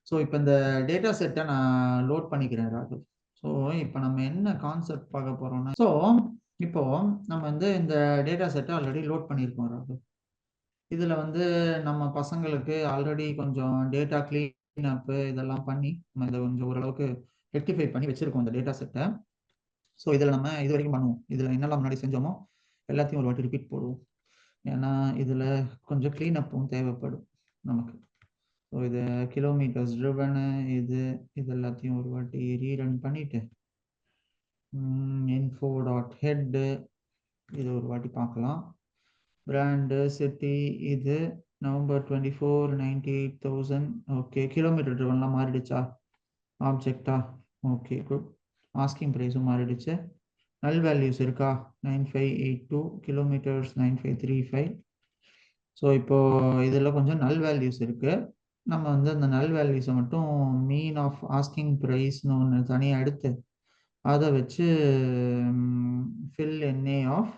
So இப்போ இந்த data செட்டை நான் லோட் பண்ணிக்கிறேன் ராகுல். ஸோ இப்போ நம்ம என்ன கான்செப்ட் பார்க்க போறோம்னா, ஸோ இப்போ நம்ம வந்து இந்த டேட்டா செட்டை ஆல்ரெடி லோட் பண்ணியிருக்கோம் ராகுல். இதுல வந்து நம்ம பசங்களுக்கு ஆல்ரெடி கொஞ்சம் டேட்டா கிளீன் அப் இதெல்லாம் பண்ணி நம்ம இதை கொஞ்சம் ஓரளவுக்கு ரெக்டிஃபை பண்ணி வச்சிருக்கோம் இந்த டேட்டா செட்டை. ஸோ இதில் நம்ம இது வரைக்கும் பண்ணுவோம். இதில் என்னெல்லாம் முன்னாடி செஞ்சோமோ எல்லாத்தையும் ஒரு வாட்டி ரிப்பீட் போடுவோம். ஏன்னா இதில் கொஞ்சம் கிளீன் அப்பும் தேவைப்படும் நமக்கு. ஸோ இது கிலோமீட்டர்ஸ் ட்ரிவனு இது எல்லாத்தையும் ஒரு வாட்டி ரீரன் பண்ணிட்டு info.head இது ஒரு வாட்டி பார்க்கலாம். பிராண்டு சிட்டி இது நவம்பர் 24 98,000. ஓகே, கிலோமீட்டர் ட்ரிவன்லாம் மாறிடுச்சா? ஆப்ஜெக்டா? Okay good. ஆஸ்கிங் ப்ரைஸும் மாறிடுச்சு. நல் வேல்யூஸ் இருக்கா? 9582 கிலோமீட்டர்ஸ் 9535. ஸோ இப்போ இதில் கொஞ்சம் நல் வேல்யூஸ் இருக்கு. நம்ம வந்து அந்த நல் வேல்யூஸை மட்டும் மீன் ஆஃப் ஆஸ்கிங் ப்ரைஸ்னு ஒன்று தனியாக எடுத்து அதை வச்சு ஃபில் என்ஏ ஆஃப்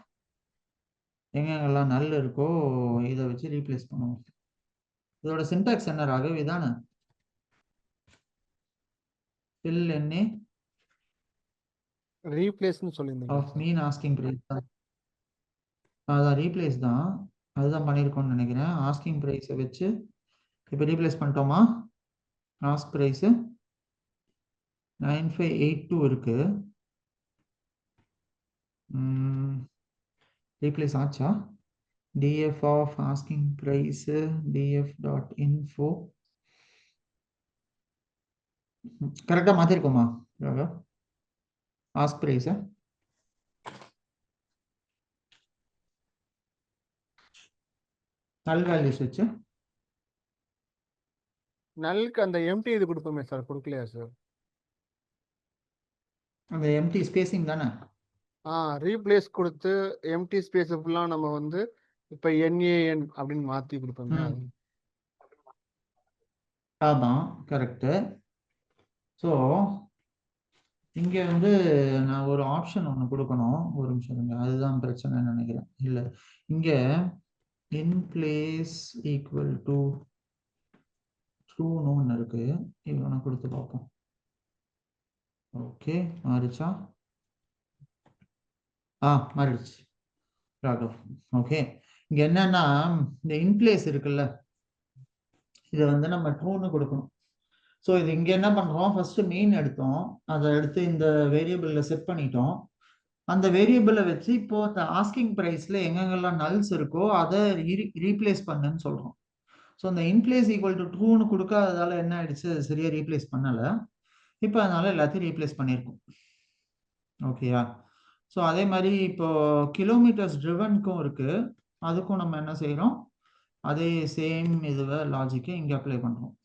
எங்கெங்கெல்லாம் நல் இருக்கோ இதை வச்சு ரீப்ளேஸ் பண்ணுவோம். இதோட சின்டாக்ஸ் என்ன ராகவ்? இதானே ஃபில் என்ஏ ரீப்ளேஸ்னு சொல்லியிருந்தீங்க ஆஃப் மீன் ஆஸ்கிங் ப்ரைஸ் தான். அதான் ரீப்ளேஸ் தான், அதுதான் பண்ணியிருக்கோம்னு நினைக்கிறேன். ஆஸ்கிங் ப்ரைஸை வச்சு இப்போ ரீப்ளேஸ் பண்ணிட்டோமா? ஆஸ்க் ப்ரைஸு 9582 இருக்கு. ரீப்ளேஸ் ஆச்சா? df of asking price df.info கரெக்டாக மாற்றிருக்கோமா ஆஸ்க் ப்ரைஸை? நல் வேல்யூஸ் வச்சு நல்க்கு அந்த எம்டி இது கொடுப்போமே சார், கொடுக்கலையா சார்? அந்த எம்டி ஸ்பேசிங் தானே? ரீப்ளேஸ் கொடுத்து எம்டி ஸ்பேஸ் ஃபுல்லாக நம்ம வந்து இப்போ என்ஏஎன் அப்படின்னு மாற்றி கொடுப்போமே. அதான் கரெக்டு. ஸோ இங்கே வந்து நான் ஒரு ஆப்ஷன் ஒன்று கொடுக்கணும். ஒரு நிமிஷம் இருங்க, அதுதான் பிரச்சனைன்னு நினைக்கிறேன். இல்லை, இங்கே in place equal to ட்ரூன்னு ஒன்று இருக்கு. இவனை கொடுத்து பார்ப்போம். ஓகே, மாறிச்சா? மாறிடுச்சு ராகவ். ஓகே, இங்க என்னன்னா இந்த இன்பிளேஸ் இருக்குல்ல, இதை வந்து நம்ம ட்ரூன்னு கொடுக்கணும். ஸோ இது இங்க என்ன பண்றோம், ஃபர்ஸ்ட் மெயின் எடுத்தோம், அதை எடுத்து இந்த வேரியபிள்ல செட் பண்ணிட்டோம். அந்த வேரியபிளை வச்சு இப்போ ஆஸ்கிங் ப்ரைஸ்ல எங்கெங்கெல்லாம் நல்ஸ் இருக்கோ அதை ரீப்ளேஸ் பண்ணுன்னு சொல்றோம். ஸோ அந்த இன்பிளேஸ் ஈக்குவல் டு ட்ரூன்னு கொடுக்காததால என்ன ஆயிடுச்சு, சரியா ரீப்ளேஸ் பண்ணலை. இப்போ அதனால எல்லாத்தையும் ரீப்ளேஸ் பண்ணியிருக்கோம். ஓகேயா? ஸோ அதே மாதிரி இப்போ கிலோமீட்டர்ஸ் ட்ரிவனுக்கும் இருக்கு, அதுக்கும் நம்ம என்ன செய்யறோம், அதே சேம் இதுவை லாஜிக்கை இங்கே அப்ளை பண்ணுறோம்.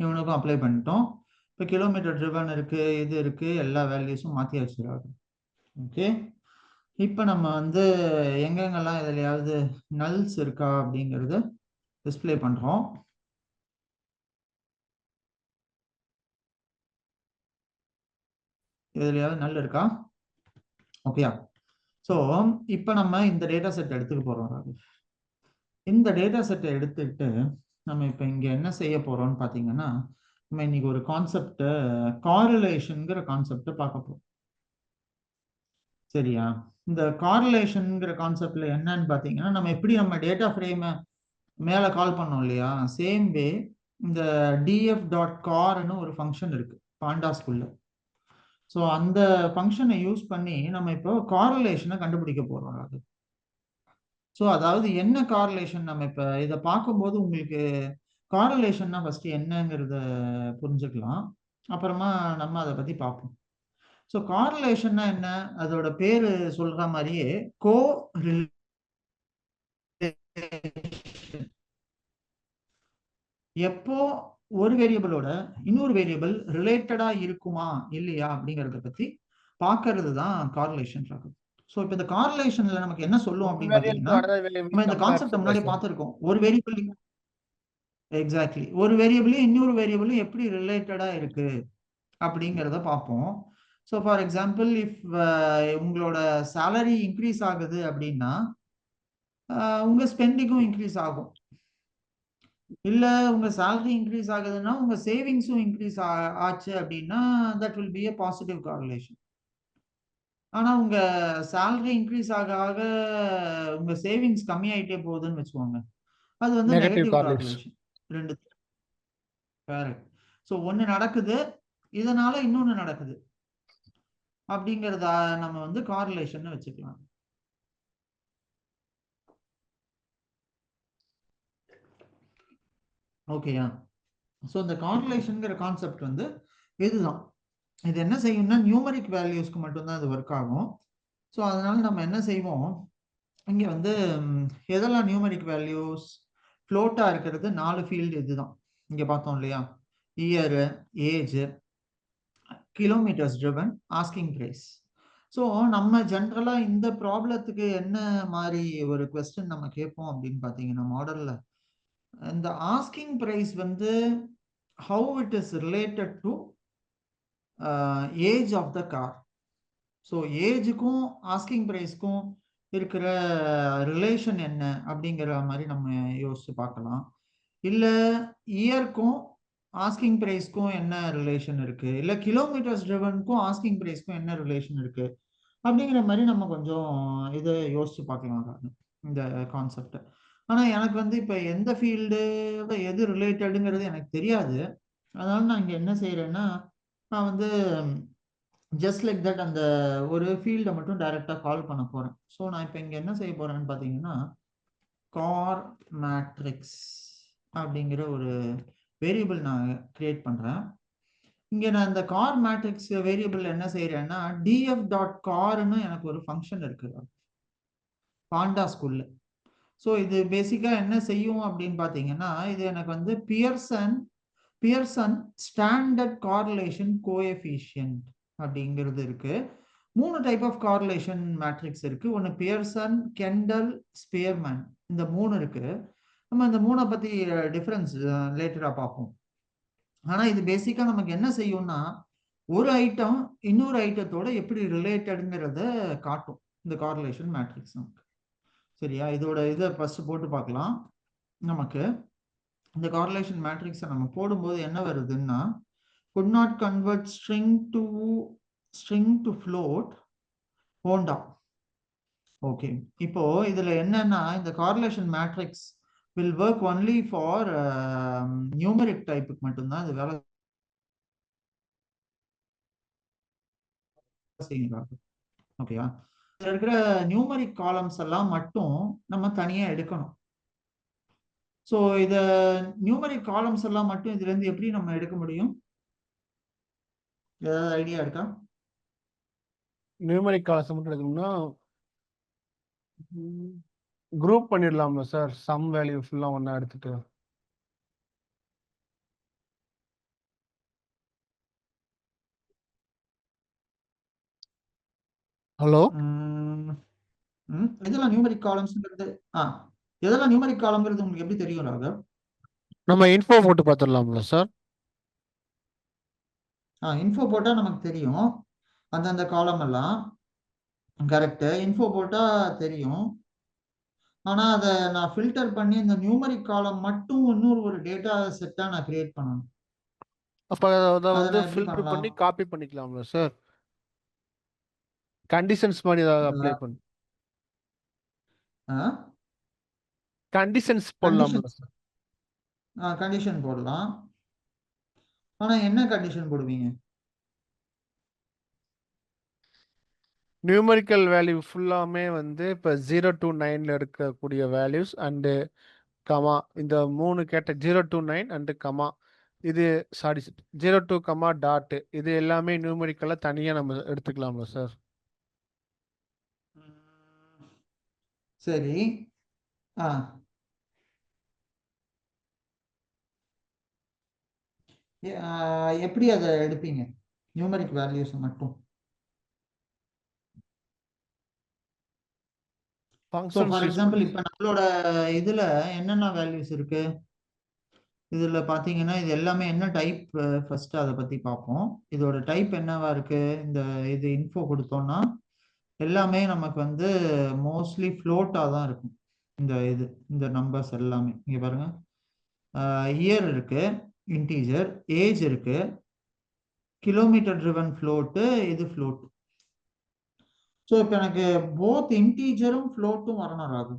இவனுக்கும் அப்ளை பண்ணிட்டோம். இப்போ கிலோமீட்டர் ட்ரிவன் இருக்கு, இது இருக்கு, எல்லா வேல்யூஸும் மாற்றி வச்சுருக்காங்க. ஓகே, இப்போ நம்ம வந்து எங்கெங்கெல்லாம் எதுலையாவது நல்ஸ் இருக்கா அப்படிங்கிறத டிஸ்பிளே பண்ணுறோம். எதுலையாவது நல் இருக்கா? ஓகேயா? ஸோ இப்போ நம்ம இந்த டேட்டா செட் எடுத்துக்க போகிறோம். இந்த டேட்டா செட்டை எடுத்துக்கிட்டு நம்ம இப்போ இங்கே என்ன செய்ய போகிறோம்னு பார்த்தீங்கன்னா, நம்ம இன்னைக்கு ஒரு கான்செப்டை காரிலேஷனுங்கிற கான்செப்டை பார்க்க போகிறோம். சரியா? இந்த காரிலேஷனுங்கிற கான்செப்ட்ல என்னன்னு பார்த்தீங்கன்னா, நம்ம எப்படி நம்ம டேட்டா ஃப்ரேமை மேலே கால் பண்ணோம் இல்லையா, சேம் வே இந்த df.corன்னு ஒரு ஃபங்க்ஷன் இருக்கு பாண்டாஸ்குள்ள. ஸோ அந்த ஃபங்க்ஷனை யூஸ் பண்ணி நம்ம இப்போ காரிலேஷனை கண்டுபிடிக்க போகிறோம். அது ஸோ அதாவது என்ன காரிலேஷன், நம்ம இப்போ இதை பார்க்கும்போது உங்களுக்கு காரிலேஷன்னா ஃபர்ஸ்ட் என்னங்கிறத புரிஞ்சுக்கலாம், அப்புறமா நம்ம அதை பற்றி பார்ப்போம். ஸோ காரிலேஷன்னா என்ன, அதோட பேரு சொல்ற மாதிரியே கோ எப்போ ஒரு வேரியபிளோட இன்னொரு வேரியபிள் ரிலேட்டடா இருக்குமா இல்லையா அப்படிங்கறத பத்தி பார்க்கறது தான் காரிலேஷன். ஸோ இப்போ இந்த காரிலேஷன்ல நமக்கு என்ன சொல்லும் அப்படின்னு பார்த்தீங்கன்னா, நம்ம இந்த கான்செப்ட் முன்னாடி பார்த்துருக்கோம். ஒரு வேரியபிள் எக்ஸாக்ட்லி ஒரு வேரியபிளும் இன்னொரு வேரியபிளும் எப்படி ரிலேட்டடா இருக்கு அப்படிங்கிறத பார்ப்போம். ஸோ ஃபார் எக்ஸாம்பிள், இஃப் உங்களோட சேலரி இன்க்ரீஸ் ஆகுது அப்படின்னா உங்க ஸ்பெண்டிங்கும் இன்க்ரீஸ் ஆகும். இல்ல உங்க salary இன்க்ரீஸ் ஆகுதுன்னா உங்க சேவிங்ஸும் இன்க்ரீஸ் ஆச்சு அப்படின்னா that will be a positive correlation. ஆனா உங்க salary இன்க்ரீஸ் ஆக ஆக உங்க சேவிங்ஸ் கம்மியாயிட்டே போகுதுன்னு வச்சுக்கோங்க, அது வந்து நெகட்டிவ் நெகட்டிவ் கார்லேஷன். கார்ரலேஷன். ரெண்டு கரெக்ட். ஸோ ஒன்னு நடக்குது, இதனால இன்னொன்னு நடக்குது அப்படிங்கிறத நம்ம வந்து கார்ரலேஷன் வச்சுக்கலாம். ஓகேயா? ஸோ இந்த கார்ரலேஷன்ங்கிற கான்செப்ட் வந்து இதுதான். இது என்ன செய்யும்னா நியூமரிக் வேல்யூஸ்க்கு மட்டும்தான் இது ஒர்க் ஆகும். ஸோ அதனால நம்ம என்ன செய்வோம், இங்க வந்து எதெல்லாம் நியூமரிக் வேல்யூஸ் ஃப்ளோட்டா இருக்கிறது 4 ஃபீல்டு இதுதான். இங்க பார்த்தோம் இல்லையா, year, age, kilometres driven, asking price. So நம்ம ஜென்ரலா இந்த ப்ராப்ளத்துக்கு என்ன மாதிரி ஒரு கொஸ்டின் நம்ம கேட்போம் அப்படின்னு பார்த்தீங்கன்னா மாடல்ல, இந்த ஆஸ்கிங் பிரைஸ் வந்து how it is related to age of the car. So ஏஜுக்கும் ஆஸ்கிங் ப்ரைஸ்க்கும் இருக்கிற ரிலேஷன் என்ன அப்படிங்கிற மாதிரி நம்ம யோசிச்சு பார்க்கலாம். இல்லை இயர்க்கும் ஆஸ்கிங் ப்ரைஸ்க்கும் என்ன ரிலேஷன் இருக்கு, இல்லை கிலோமீட்டர்ஸ் ட்ரிவனுக்கும் ஆஸ்கிங் ப்ரைஸ்க்கும் என்ன ரிலேஷன் இருக்கு அப்படிங்கிற மாதிரி நம்ம கொஞ்சம் இதை யோசிச்சு பார்க்கலாம் இந்த கான்செப்ட். ஆனால் எனக்கு வந்து இப்போ எந்த ஃபீல்டு எது ரிலேட்டடுங்கிறது எனக்கு தெரியாது. அதனால நான் இங்கே என்ன செய்யறேன்னா, நான் வந்து ஜஸ்ட் லைக் தட் அந்த ஒரு ஃபீல்டை மட்டும் டைரக்டா கால் பண்ண போறேன். ஸோ நான் இப்போ இங்க என்ன செய்ய போறேன்னு பார்த்தீங்கன்னா, கார் மேட்ரிக்ஸ் அப்படிங்கிற ஒரு வேரியபிள் நான் கிரியேட் பண்றேன். இங்க நான் இந்த கார் மேட்ரிக்ஸ் வேரியபிள் என்ன செய்யறேன்னா, டிஎஃப் டாட் கார்னு எனக்கு ஒரு ஃபங்க்ஷன் இருக்கு பாண்டா ஸ்கூல்ல. ஸோ இது பேசிக்கா என்ன செய்யும் அப்படின்னு பார்த்தீங்கன்னா, இது எனக்கு வந்து பியர்சன் ஸ்டாண்டர்ட் கார்லேஷன் கோஎஃபிஷியன்ட் அப்படிங்கிறது இருக்கு. 3 டைப் ஆஃப் கார்லேஷன் மேட்ரிக்ஸ் இருக்கு. ஒன்று பியர்சன், கெண்டல், ஸ்பியர்மேன், இந்த 3 இருக்கு. நம்ம இந்த 3 பத்தி டிஃபரன்ஸ் லேட்டரா பார்ப்போம். ஆனா இது பேசிக்கா நமக்கு என்ன செய்யும்னா, ஒரு ஐட்டம் இன்னொரு ஐட்டத்தோட எப்படி ரிலேட்டடுங்கிறத காட்டும் இந்த கார்லேஷன் மேட்ரிக்ஸ் நமக்கு. சரியா? இதோட இதை ஃபர்ஸ்ட் போட்டு பார்க்கலாம். நமக்கு இந்த கார்லேஷன் மேட்ரிக்ஸை நம்ம போடும்போது என்ன வருதுன்னா, could not convert string to float Honda. Okay, இப்போ இதுல என்னன்னா இந்த correlation matrix will work only for numeric டைப்புக்கு மட்டும்தான் இது வேலை செய்யுங்க. ஓகேவா? இதுல இருக்கிற நியூமரிக் காலம்ஸ் எல்லாம் மட்டும் நம்ம தனியா எடுக்கணும். ஸோ இத நியூமரிக் காலம்ஸ் எல்லாம் மட்டும் இதுல இருந்து எப்படி நம்ம எடுக்க முடியும்? ஏதாவது ஐடியா இருக்கா? நியூமரிக் காலம்ஸ் மட்டும் எடுக்கணும்னா குரூப் பண்ணிடலாம்ல சார், சம் வேல்யூ ஃபுல்லா ஒண்ணா எடுத்துட்டு. ஹலோ, இதெல்லாம் நியூமரிக் காலம்ஸ்ங்கிறது எதெல்லாம் நியூமரிக் காலம்ங்கிறது உங்களுக்கு எப்படி தெரியும் ராகவ்? நம்ம இன்ஃபோ போட்டு பார்த்துடலாம்ல சார்? இன்ஃபோ போட்டா நமக்கு தெரியும் அந்தந்த காலம் எல்லாம். கரெக்ட், இன்ஃபோ போட்டா தெரியும். ஆனா அதை நான் ஃபில்டர் பண்ணி இந்த நியூமரிக் காலம் மட்டும் இன்னொரு ஒரு டேட்டா செட்டா நான் கிரியேட் பண்ணணும். அப்ப அதை அதை வந்து நான் எப்படி ஃபில்டர் பண்ணலாம்? பண்ணி காப்பி பண்ணிக்கலாம்ல சார்? கண்டிஷன்ஸ் மாதிரி ஏதாவது அப்ளை பண்ணு. கண்டிஷன்ஸ் போடலாம்ல கண்டிஷன் சார்? கண்டிஷன் போடலாம். ஆனா என்ன கண்டிஷன் போடுவீங்க? நியூமரிக்கல் வேல்யூ ஃபுல்லாமே வந்து இப்போ 0 to 9 இருக்கக்கூடிய வேல்யூஸ் அண்டு கமா, இந்த 3 கேட்ட 0 to 9 அண்டு கமா, இது சாரி 0 to கமா டாட், இது எல்லாமே நியூமரிக்கலாக தனியாக நம்ம எடுத்துக்கலாம்ல சார்? சரி. எப்படி அதை எடுப்பீங்க நியூமரிக் வேல்யூஸ் மட்டும்? So functions for use example பண்ணி. இப்போ நம்மளோட இதுல என்னென்ன வேல்யூஸ் இருக்கு? இதுல பாத்தீங்கன்னா இது எல்லாமே என்ன டைப், ஃபர்ஸ்ட் அதை பத்தி பார்ப்போம். இதோட டைப் என்னவா இருக்கு? இந்த இது இன்ஃபோ கொடுத்தோம்னா எல்லாமே நமக்கு வந்து மோஸ்ட்லி ஃப்ளோட்டா தான் இருக்கும். இந்த நம்பர்ஸ் எல்லாமே இங்க பாருங்க, இயர் இருக்கு, இன்டீஜர், ஏஜ் இருக்கு, கிலோமீட்டர் ட்ரிவன் ஃப்ளோட்டு, இது ஃப்ளோட். ஸோ இப்போ எனக்கு போத் இன்டீஜரும் ஃப்ளோட்டும் வரணும் ராகு.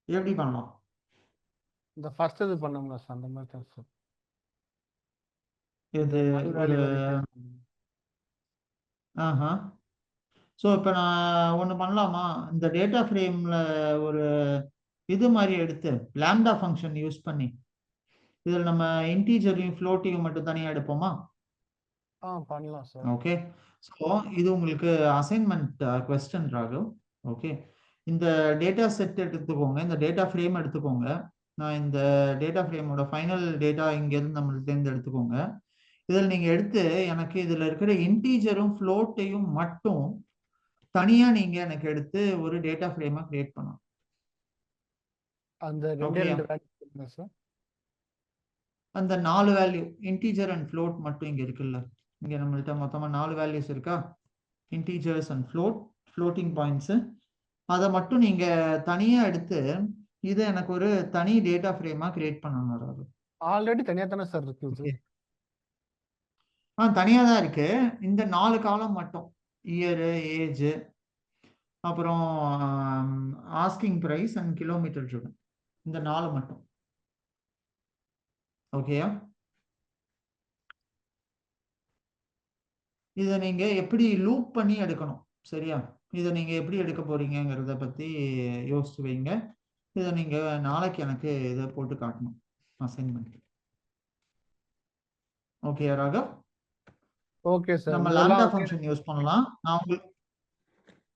எப்படி பண்ணலாம்? இந்த ஃபர்ஸ்ட் இது பண்ணோம்ல சார், அந்த மாதிரி தான் சார். இது ஒரு ஆஹா. ஸோ இப்போ நான் ஒன்று பண்ணலாமா, இந்த டேட்டா ஃப்ரேமில் ஒரு இது மாதிரி எடுத்து லாம்டா ஃபங்க்ஷன் யூஸ் பண்ணி இதில் நம்ம இன்டீஜரையும் ஃப்ளோட்டையும் மட்டும் தனியாக எடுப்போமா? பண்ணலாம் சார். ஓகே. ஸோ இது உங்களுக்கு அசைன்மெண்ட் கொஸ்டின் ராகு. ஓகே, இந்த டேட்டா செட் எடுத்துக்கோங்க, இந்த டேட்டா ஃப்ரேம் எடுத்துக்கோங்க. நான் இந்த டேட்டா ஃப்ரேமோட ஃபைனல் டேட்டா இங்கேருந்து நம்மள்டேருந்து எடுத்துக்கோங்க. இதில் நீங்கள் எடுத்து எனக்கு இதில் இருக்கிற இன்டீஜரும் ஃப்ளோட்டையும் மட்டும் தனியாக நீங்கள் எனக்கு எடுத்து ஒரு டேட்டா ஃப்ரேமாக கிரியேட் பண்ணணும். அந்த ரெண்டு வேல்யூ சார், அந்த 4 வேல்யூ இன்டீஜர் அண்ட் ஃப்ளோட் மட்டும் இங்கே இருக்குல்ல, இங்கே நம்மள்ட்ட மொத்தமாக 4 வேல்யூஸ் இருக்கா, இன்டீஜர்ஸ் அண்ட் ஃப்ளோட்டிங் பாயிண்ட்ஸு. அதை மட்டும் நீங்கள் தனியாக எடுத்து இதை எனக்கு ஒரு தனி டேட்டா ஃப்ரேமாக கிரியேட் பண்ணணும். அதாவது ஆல்ரெடி தனியாக தானே சார் இருக்குது. தனியாக தான் இருக்கு. இந்த 4 காலம் மட்டும், இயரு, ஏஜ், அப்புறம் asking price and kilometre driven, இந்த 4 மட்டும். ஓகேயா? இதை நீங்க எப்படி லூப் பண்ணி எடுக்கணும், சரியா? இதை நீங்க எப்படி எடுக்க போறீங்கிறத பத்தி யோசிச்சு வைங்க. இதை நீங்க நாளைக்கு எனக்கு இதை போட்டு காட்டணும் assignment. Okay Raghav? Okay sir. நம்ம லாம்டா ஃபங்க்ஷன் யூஸ் பண்ணலாம். நான் உங்களுக்கு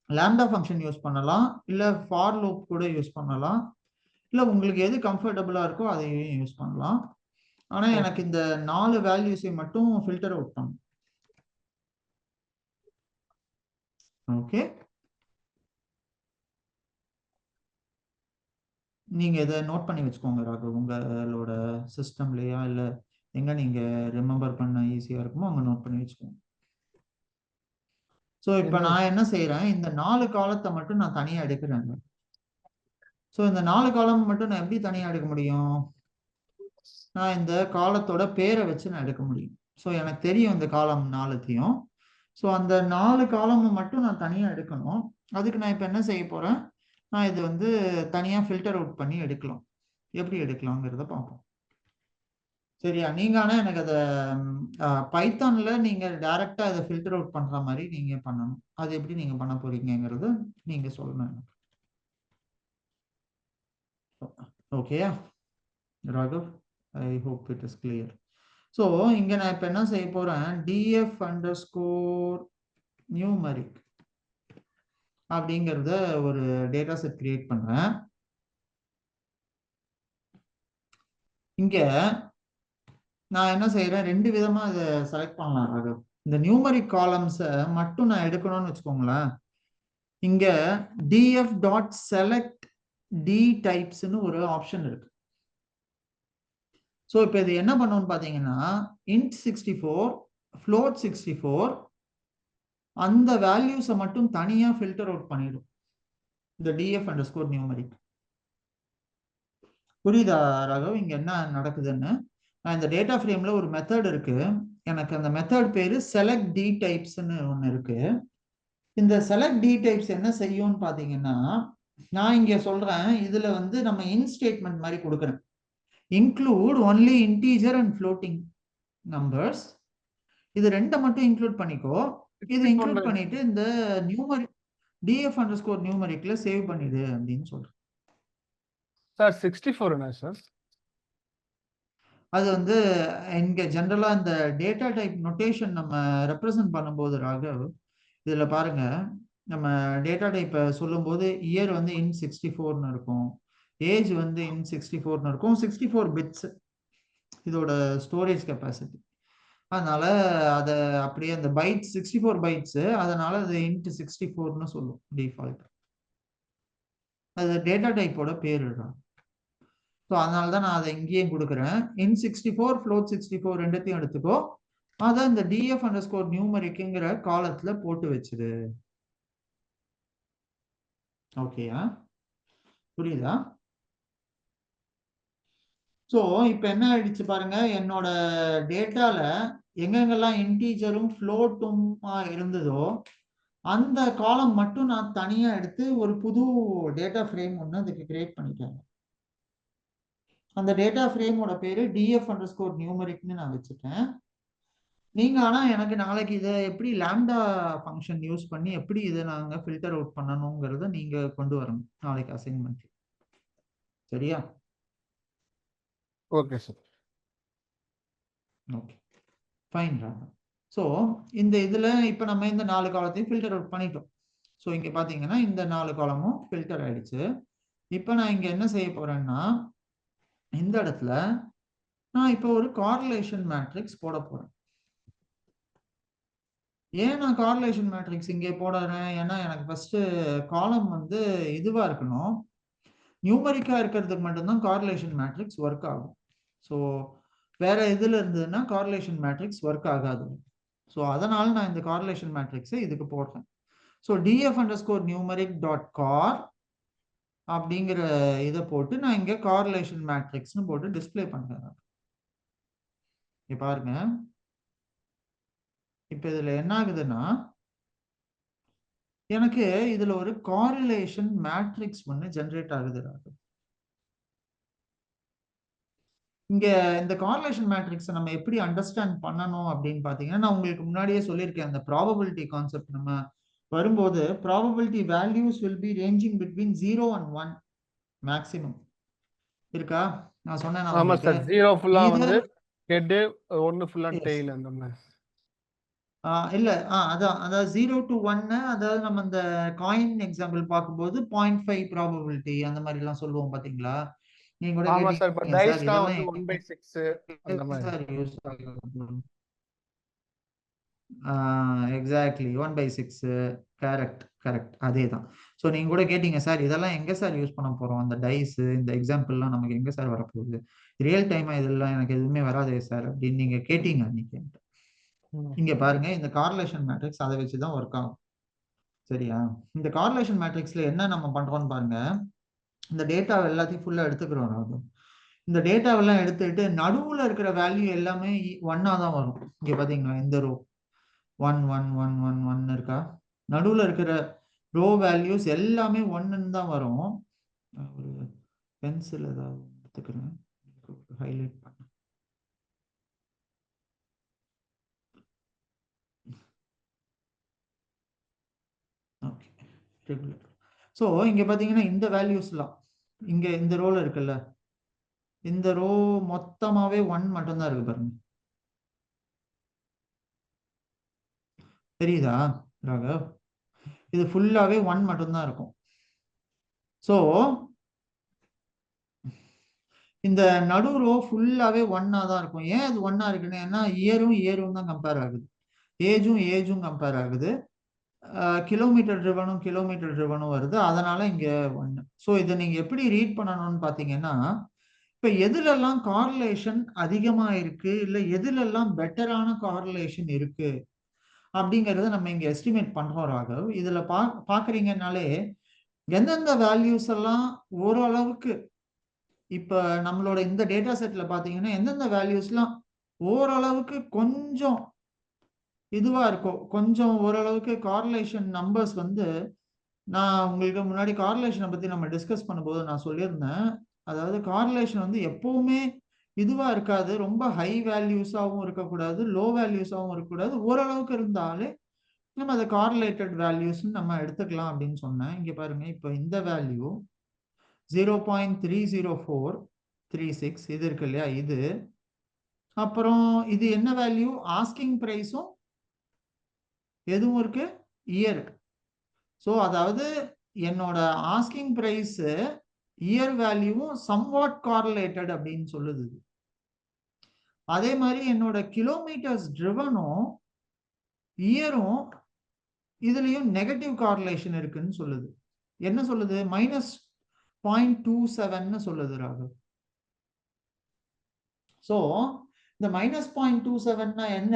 லாம்டா ஃபங்க்ஷன் யூஸ் பண்ணலாம், இல்ல ஃபார் லூப் கூட யூஸ் பண்ணலாம், இல்ல உங்களுக்கு எது கம்ஃபர்டபுளா இருக்கோ அதையும் யூஸ் பண்ணலாம். ஆனா எனக்கு இந்த 4 வேல்யூஸை மட்டும் ஃபில்டர் அவுட் பண்ணணும். ஓகே, நீங்க இதை நோட் பண்ணி வச்சுக்கோங்க ராகவ், உங்களோட சிஸ்டம்லயா இல்ல எங்க நீங்க ரிமெம்பர் பண்ண ஈஸியா இருக்குமோ அங்க நோட் பண்ணி வச்சுக்கோங்க. ஸோ இப்போ நான் என்ன செய்யறேன், இந்த 4 காலத்தை மட்டும் நான் தனியா எடுக்கிறேன். ஸோ இந்த 4 காலம் மட்டும் நான் எப்படி தனியா எடுக்க முடியும்? நான் இந்த காலத்தோட பேரை வச்சு நான் எடுக்க முடியும். ஸோ எனக்கு தெரியும் இந்த காலம் 4த்தையும். ஸோ அந்த 4 காலமும் மட்டும் நான் தனியா எடுக்கணும். அதுக்கு நான் இப்போ என்ன செய்ய போறேன், நான் இது வந்து தனியா ஃபில்டர் அவுட் பண்ணி எடுக்கலாம். எப்படி எடுக்கலாங்கிறத பார்ப்போம். சரியா? நீங்க ஆனா எனக்கு அதை பைத்தான்ல நீங்க டைரக்டா அதை ஃபில்டர் அவுட் பண்ற மாதிரி நீங்க பண்ணணும். அது எப்படி நீங்க பண்ண போறீங்கிறத நீங்க சொல்லணும். ஓகேயா Raghav? I hope it is clear. So இங்க நான் இப்ப என்ன செய்ய போறேன், df_numeric அப்படிங்கிறத ஒரு டேட்டா செட் கிரியேட் பண்றேன். இங்க நான் என்ன செய்யறேன், 2 விதமா இதை செலக்ட் பண்ணலாம் ராகவ். இந்த நியூமரிக் காலம்ஸை மட்டும் நான் எடுக்கணும்னு வச்சுக்கோங்களேன். இங்க df.select dtypesன்னு ஒரு ஆப்ஷன் இருக்கு. ஸோ இப்போ இது என்ன பண்ணணும்னு பார்த்தீங்கன்னா, int 64 float 64 அந்த வேல்யூஸை மட்டும் தனியா ஃபில்டர் அவுட் பண்ணிடும் இந்த df_numeric. புரியுதா ராகவ் இங்க என்ன நடக்குதுன்னு? நான் இந்த டேட்டா ஃப்ரேம்ல ஒரு மெத்தட் இருக்கு, எனக்கு அந்த மெத்தட் பேரு select dtypesன்னு ஒன்று இருக்கு. இந்த select dtypes என்ன செய்யும்னு பார்த்தீங்கன்னா, நான் இங்க சொல்றேன், இதுல வந்து நம்ம இன் ஸ்டேட்மெண்ட் மாதிரி கொடுக்குறேன், include only integer and floating numbers. இது ரெண்டை மட்டும் இன்க்ளூட் பண்ணிக்கோ. இது இன்க்ளூட் பண்ணிட்டு இந்த நியூமரிக் df_numericல சேவ் பண்ணிடு அப்படின்னு சொல்றேன். சார் 64 என்ன சார்? அது வந்து இங்க ஜெனரலா இந்த டேட்டா டைப் நோட்டேஷன் நம்ம ரெப்ரசன்ட் பண்ணும்போது ராகவ், இதுல பாருங்க, நம்ம டேட்டா டைப்பை சொல்லும்போது இயர் வந்து இன் 64ன்னு இருக்கும், ஏஜ் வந்து இன் 64ன்னு இருக்கும், 64 பிட்ஸ் இதோட ஸ்டோரேஜ் கெப்பாசிட்டி. அதனால அதை அப்படியே அந்த பைட்ஸ் 64 பைட்ஸ், அதனால அது இன்ட் 64ன்னு சொல்லும் டிஃபால்ட். அது டேட்டா டைப்போட பேர். ஸோ அதனால தான் நான் அதை இங்கேயும் கொடுக்குறேன், இன் 64 float 64 ரெண்டுத்தையும் எடுத்துக்கோ. அதான் இந்த df அண்டர்ஸ்கோர் நியூமரிக்ங்கிற காலத்துல போட்டு வச்சிரு. ஓகேயா, புரியுதா? ஸோ இப்போ என்ன ஆயிடுச்சு பாருங்க, என்னோட டேட்டால எங்கெங்கெல்லாம் இன்டீஜரும் ஃப்ளோட்டும் இருந்ததோ அந்த காலம் மட்டும் நான் தனியா எடுத்து ஒரு புது டேட்டா ஃப்ரேம் ஒன்று அதுக்கு கிரியேட் பண்ணிட்டேன். அந்த டேட்டா ஃப்ரேமோட பேரு df அண்டர்ஸ்கோர் நியூமரிக்னு நான் வச்சுட்டேன். நீங்க ஆனா எனக்கு நாளைக்கு இதை எப்படி லாம்டா ஃபங்க்ஷன் யூஸ் பண்ணி எப்படி இதை நாங்க ஃபில்டர் அவுட் பண்ணணுங்கிறத நீங்க கொண்டு வரணும் நாளைக்கு அசைன்மெண்ட். சரியா? Okay sir. Okay, fine. So இந்த இதுல இப்ப நம்ம இந்த 4 காலத்தையும் ஃபில்டர் அவுட் பண்ணிட்டோம். ஸோ இங்க பாத்தீங்கன்னா இந்த 4 காலமும் ஃபில்டர் ஆயிடுச்சு. இப்ப நான் இங்க என்ன செய்ய போறேன்னா, இந்த இடத்துல நான் இப்போ ஒரு கார்லேஷன் மேட்ரிக்ஸ் போட போறேன். ஏன் நான் கார்லேஷன் மேட்ரிக்ஸ் இங்கே போடுறேன்? ஏன்னா எனக்கு ஃபர்ஸ்ட் காலம் வந்து இதுவா இருக்கணும், நியூமரிக்கா இருக்கிறதுக்கு மட்டும்தான் கார்லேஷன் மேட்ரிக்ஸ் ஒர்க் ஆகும். ஸோ வேற இதுல இருந்ததுன்னா கார்லேஷன் மேட்ரிக்ஸ் ஒர்க் ஆகாது. ஸோ அதனால நான் இந்த கார்லேஷன் மேட்ரிக்ஸை இதுக்கு போடுறேன். So df underscore numeric dot car அப்படிங்கிற இதை போட்டு நான் இங்க கார்லேஷன் மேட்ரிக்ஸ்னு போட்டு டிஸ்பிளே பண்றேன். இங்க பாருங்க, இப்ப இதுல என்ன ஆகுதுன்னா, எனக்கு இதுல ஒரு காரிலேஷன் மேட்ரிக்ஸ் ஒன்று ஜெனரேட் ஆகுது. இங்க இந்த கார்லேஷன் மேட்ரிக்ஸை நம்ம எப்படி அண்டர்ஸ்டாண்ட் பண்ணணும் அப்படின்னு பாத்தீங்கன்னா, நான் உங்களுக்கு முன்னாடியே சொல்லியிருக்கேன், அந்த ப்ராபபிலிட்டி கான்செப்ட் நம்ம வரும்போது probability values will be ranging between 0 and 1 maximum இருக்கா? நான் சொன்னேன் ஆமா சார், 0 ஃபுல்லா இது வந்து ஹெட், 1 ஃபுல்லா டெயில் அந்த மாதிரி. இல்ல அதான் அதாவது 0 to 1, அதாவது நம்ம இந்த காயின் எக்ஸாம்பிள் பார்க்கும்போது 0.5 ப்ராபபிலிட்டி அந்த மாதிரி எல்லாம் சொல்லுவோம் பாத்தீங்களா? நீங்க கூட ஆமா சார், இப்ப கேட்டீங்க சார் டைஸ்னா இதெல்லாம் வந்து 1/6 அந்த மாதிரி. சார் யூஸ் ஆகும். எக்ஸாக்ட்லி 1/6. கரெக்ட் கரெக்ட், அதே தான். ஸோ நீங்க கூட கேட்டீங்க சார் இதெல்லாம் எங்க சார் யூஸ் பண்ண போறோம், அந்த டைஸ் இந்த எக்ஸாம்பிள்லாம் நமக்கு எங்க சார் வரப்போகுது, ரியல் டைமா இதெல்லாம் எனக்கு எதுவுமே வராதே சார் அப்படின்னு நீங்க கேட்டீங்க அன்னைக்கு. இங்க பாருங்க, இந்த கார்லேஷன் மேட்ரிக்ஸ் அதை வச்சுதான் ஒர்க் ஆகும். சரியா? இந்த கார்லேஷன் மேட்ரிக்ஸ்ல என்ன நம்ம பண்றோம்னு பாருங்க, இந்த டேட்டா எல்லாத்தையும் ஃபுல்லா எடுத்துக்கிறோம். ராகு, இந்த டேட்டாவெல்லாம் எடுத்துட்டு நடுவுல இருக்கிற வேல்யூ எல்லாமே 1 தான் வரும். இங்க பாத்தீங்களா, இந்த ரோ 1 1 1 1 1 இருக்கா? நடுவுல இருக்கிற ரோ வேல்யூஸ் எல்லாமே 1ன்னு தான் வரும். ஒரு பென்சில் ஏதாவது எடுத்துக்கிறேன், ஹைலைட் பண்ண. Okay, regular. ஸோ இங்க பாத்தீங்கன்னா இந்த வேல்யூஸ்லாம் இங்க இந்த ரோல இருக்குல்ல, இந்த ரோ மொத்தமாவே 1 மட்டும்தான் இருக்கு பாருங்க. தெரியுதா ராகவ்? இது ஃபுல்லாவே 1 மட்டும்தான் இருக்கும். ஸோ இந்த நடு ரோ ஃபுல்லாவே 1 தான் இருக்கும். ஏன் அது 1 இருக்குன்னு, ஏன்னா இயரும் தான் கம்பேர் ஆகுது, ஏஜும் கம்பேர் ஆகுது, கிலோமீட்டர் ட்ரிவனும் வருது, அதனால இங்க 1. ஸோ இதை நீங்க எப்படி ரீட் பண்ணணும்னு பாத்தீங்கன்னா, இப்ப எதுலெல்லாம் கார்லேஷன் அதிகமா இருக்கு, இல்ல எதுலெல்லாம் பெட்டரான கார்லேஷன் இருக்கு அப்படிங்கறத நம்ம இங்க எஸ்டிமேட் பண்றோம் ராகவ். இதுல பாக்குறீங்கன்னாலே எந்தெந்த வேல்யூஸ் எல்லாம் ஓரளவுக்கு, இப்ப நம்மளோட இந்த டேட்டா செட்ல பாத்தீங்கன்னா எந்தெந்த வேல்யூஸ்லாம் ஓரளவுக்கு கொஞ்சம் இதுவா இருக்கும், கொஞ்சம் ஓரளவுக்கு கார்லேஷன் நம்பர்ஸ் வந்து, நான் உங்களுக்கு முன்னாடி கார்லேஷனை பத்தி நம்ம டிஸ்கஸ் பண்ணும்போது நான் சொல்லியிருந்தேன், அதாவது கார்லேஷன் வந்து எப்பவுமே இதுவா இருக்காது, ரொம்ப ஹை வேல்யூஸாவும் இருக்கக்கூடாது, லோ வேல்யூஸாவும் இருக்கக்கூடாது, ஓரளவுக்கு இருந்தாலே நம்ம அதை கார்லேட்டட் வேல்யூஸ் நம்ம எடுத்துக்கலாம் அப்படின்னு சொன்னேன். இங்க பாருங்க, இப்போ இந்த வேல்யூ 0.30436 இது இருக்கு இல்லையா, இது அப்புறம் இது என்ன வேல்யூ, ஆஸ்கிங் பிரைஸும் எதுவும் இருக்கு, இயர். ஸோ அதாவது என்னோட ஆஸ்கிங் பிரைஸ் இயர் வேல்யூவும் சம்வாட் கார்லேட்டட் அப்படின்னு சொல்லுது. அதே மாதிரி என்னோட கிலோமீட்டர்ஸ் ட்ரிவனும் இயரும் இதுலயும் நெகட்டிவ் கார்லேஷன் இருக்குன்னு சொல்லுது. என்ன சொல்லுது, -0.27 சொல்லுது ராகு. ஸோ இந்த -0.27னா என்ன?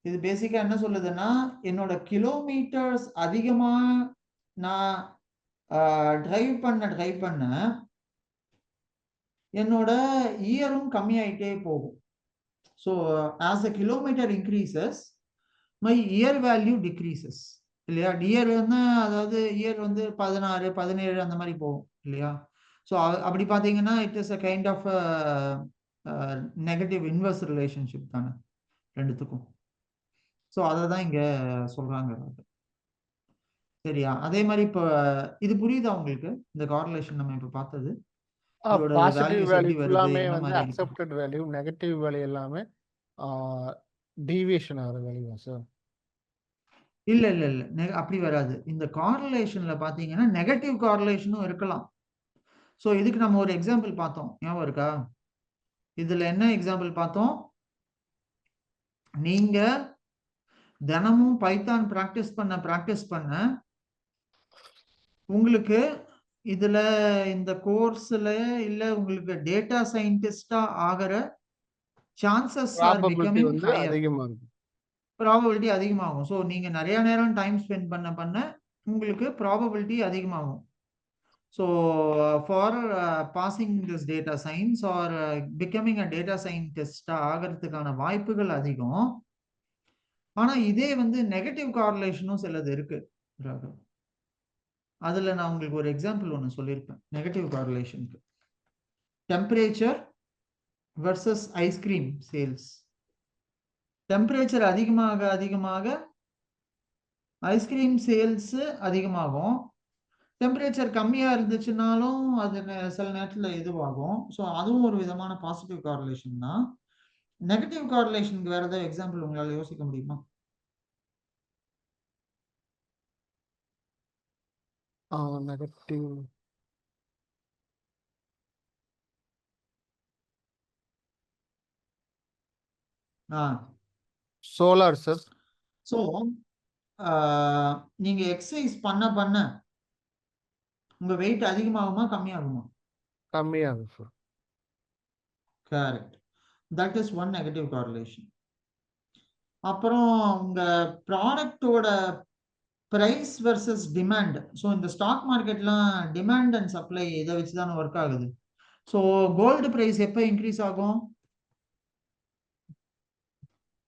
இது பேசிக்கா என்ன சொல்லுதுன்னா, என்னோட கிலோமீட்டர்ஸ் அதிகமா நான் டிரைவ் பண்ண என்னோட இயரும் கம்மியாயிட்டே போகும். So as a kilometre increases my year value decreases இல்லையா? இயர் வந்து அதாவது இயர் வந்து 16 17 அந்த மாதிரி போகும் இல்லையா? ஸோ அப்படி பார்த்தீங்கன்னா it is a kind of negative inverse relationship தானே ரெண்டுத்துக்கும். ஸோ அதை தான் இங்க சொல்றாங்க. சரியா? அதே மாதிரி இப்போ இது புரியுதா உங்களுக்கு? இந்த கார்லேஷன் நம்ம இப்போ பார்த்தது இதோட பாசிட்டிவ் வேல்யூஸ் வேல்யூ எப்படி வருது, ஃபுல்லாமே என்ன வந்து மாதிரி இருக்கு? அக்செப்டட் வேல்யூ, நெகட்டிவ் வேல்யூ எல்லாமே டீவியேஷன் ஆகிற வேல்யூவா சார்? இல்ல இல்ல இல்ல அப்படி வராது. இந்த கார்லேஷன்ல பாத்தீங்கன்னா நெகட்டிவ் கார்லேஷனும் இருக்கலாம். ஸோ இதுக்கு நம்ம ஒரு எக்ஸாம்பிள் பார்த்தோம், ஞாபகம் இருக்கா? இதுல என்ன எக்ஸாம்பிள் பார்த்தோம்? நீங்க தினமும் பைத்தான் பிராக்டிஸ் பண்ண உங்களுக்கு இதுல இந்த கோர்ஸ்ல இல்ல உங்களுக்கு டேட்டா சயின்டிஸ்டா ஆகிற சான்சஸ் ஆர் ப்ராபபிலிட்டி பிகமிங் வந்து ஹையர். அதிகமாக இருக்கும். ப்ராபபிலிட்டி அதிகமாகும். ஸோ நீங்க நிறைய நேரம் டைம் ஸ்பெண்ட் பண்ண உங்களுக்கு ப்ராபபிலிட்டி அதிகமாகும். So for passing this data science or becoming a data scientist ஆகிறதுக்கான வாய்ப்புகள் அதிகம். ஆனா இதே வந்து நெகட்டிவ் கார்லேஷனும் சிலது இருக்கு. அதுல நான் உங்களுக்கு ஒரு எக்ஸாம்பிள் ஒன்று சொல்லியிருப்பேன் நெகட்டிவ் கார்லேஷனுக்கு. Temperature versus ice cream sales. Temperature அதிகமாக ஐஸ்கிரீம் சேல்ஸ் அதிகமாகும். டெம்பரேச்சர் கம்மியா இருந்துச்சுனாலும் அது சில நேரத்துல இதுவாகும். ஸோ அதுவும் ஒரு விதமான பாசிட்டிவ் கார்லேஷன் தான். நெகட்டிவ் கார்லேஷனுக்கு வேற ஏதாவது எக்ஸாம்பிள் உங்களால யோசிக்க முடியுமா? Negative solar sir. ஸோ நீங்க எக்ஸசைஸ் பண்ண உங்க வெயிட் அதிகமாகுமா கம்மியாகுமா? கம்மியாகும் sir. Correct. That is one negative correlation. அப்புறம் உங்க ப்ராடக்டோட பிரைஸ் வர்சஸ் டிமாண்ட். ஸோ இந்த ஸ்டாக் மார்க்கெட்லாம் டிமாண்ட் அண்ட் சப்ளை இதை வச்சு தானே ஒர்க் ஆகுது. ஸோ கோல்டு பிரைஸ் எப்போ இன்க்ரீஸ் ஆகும்?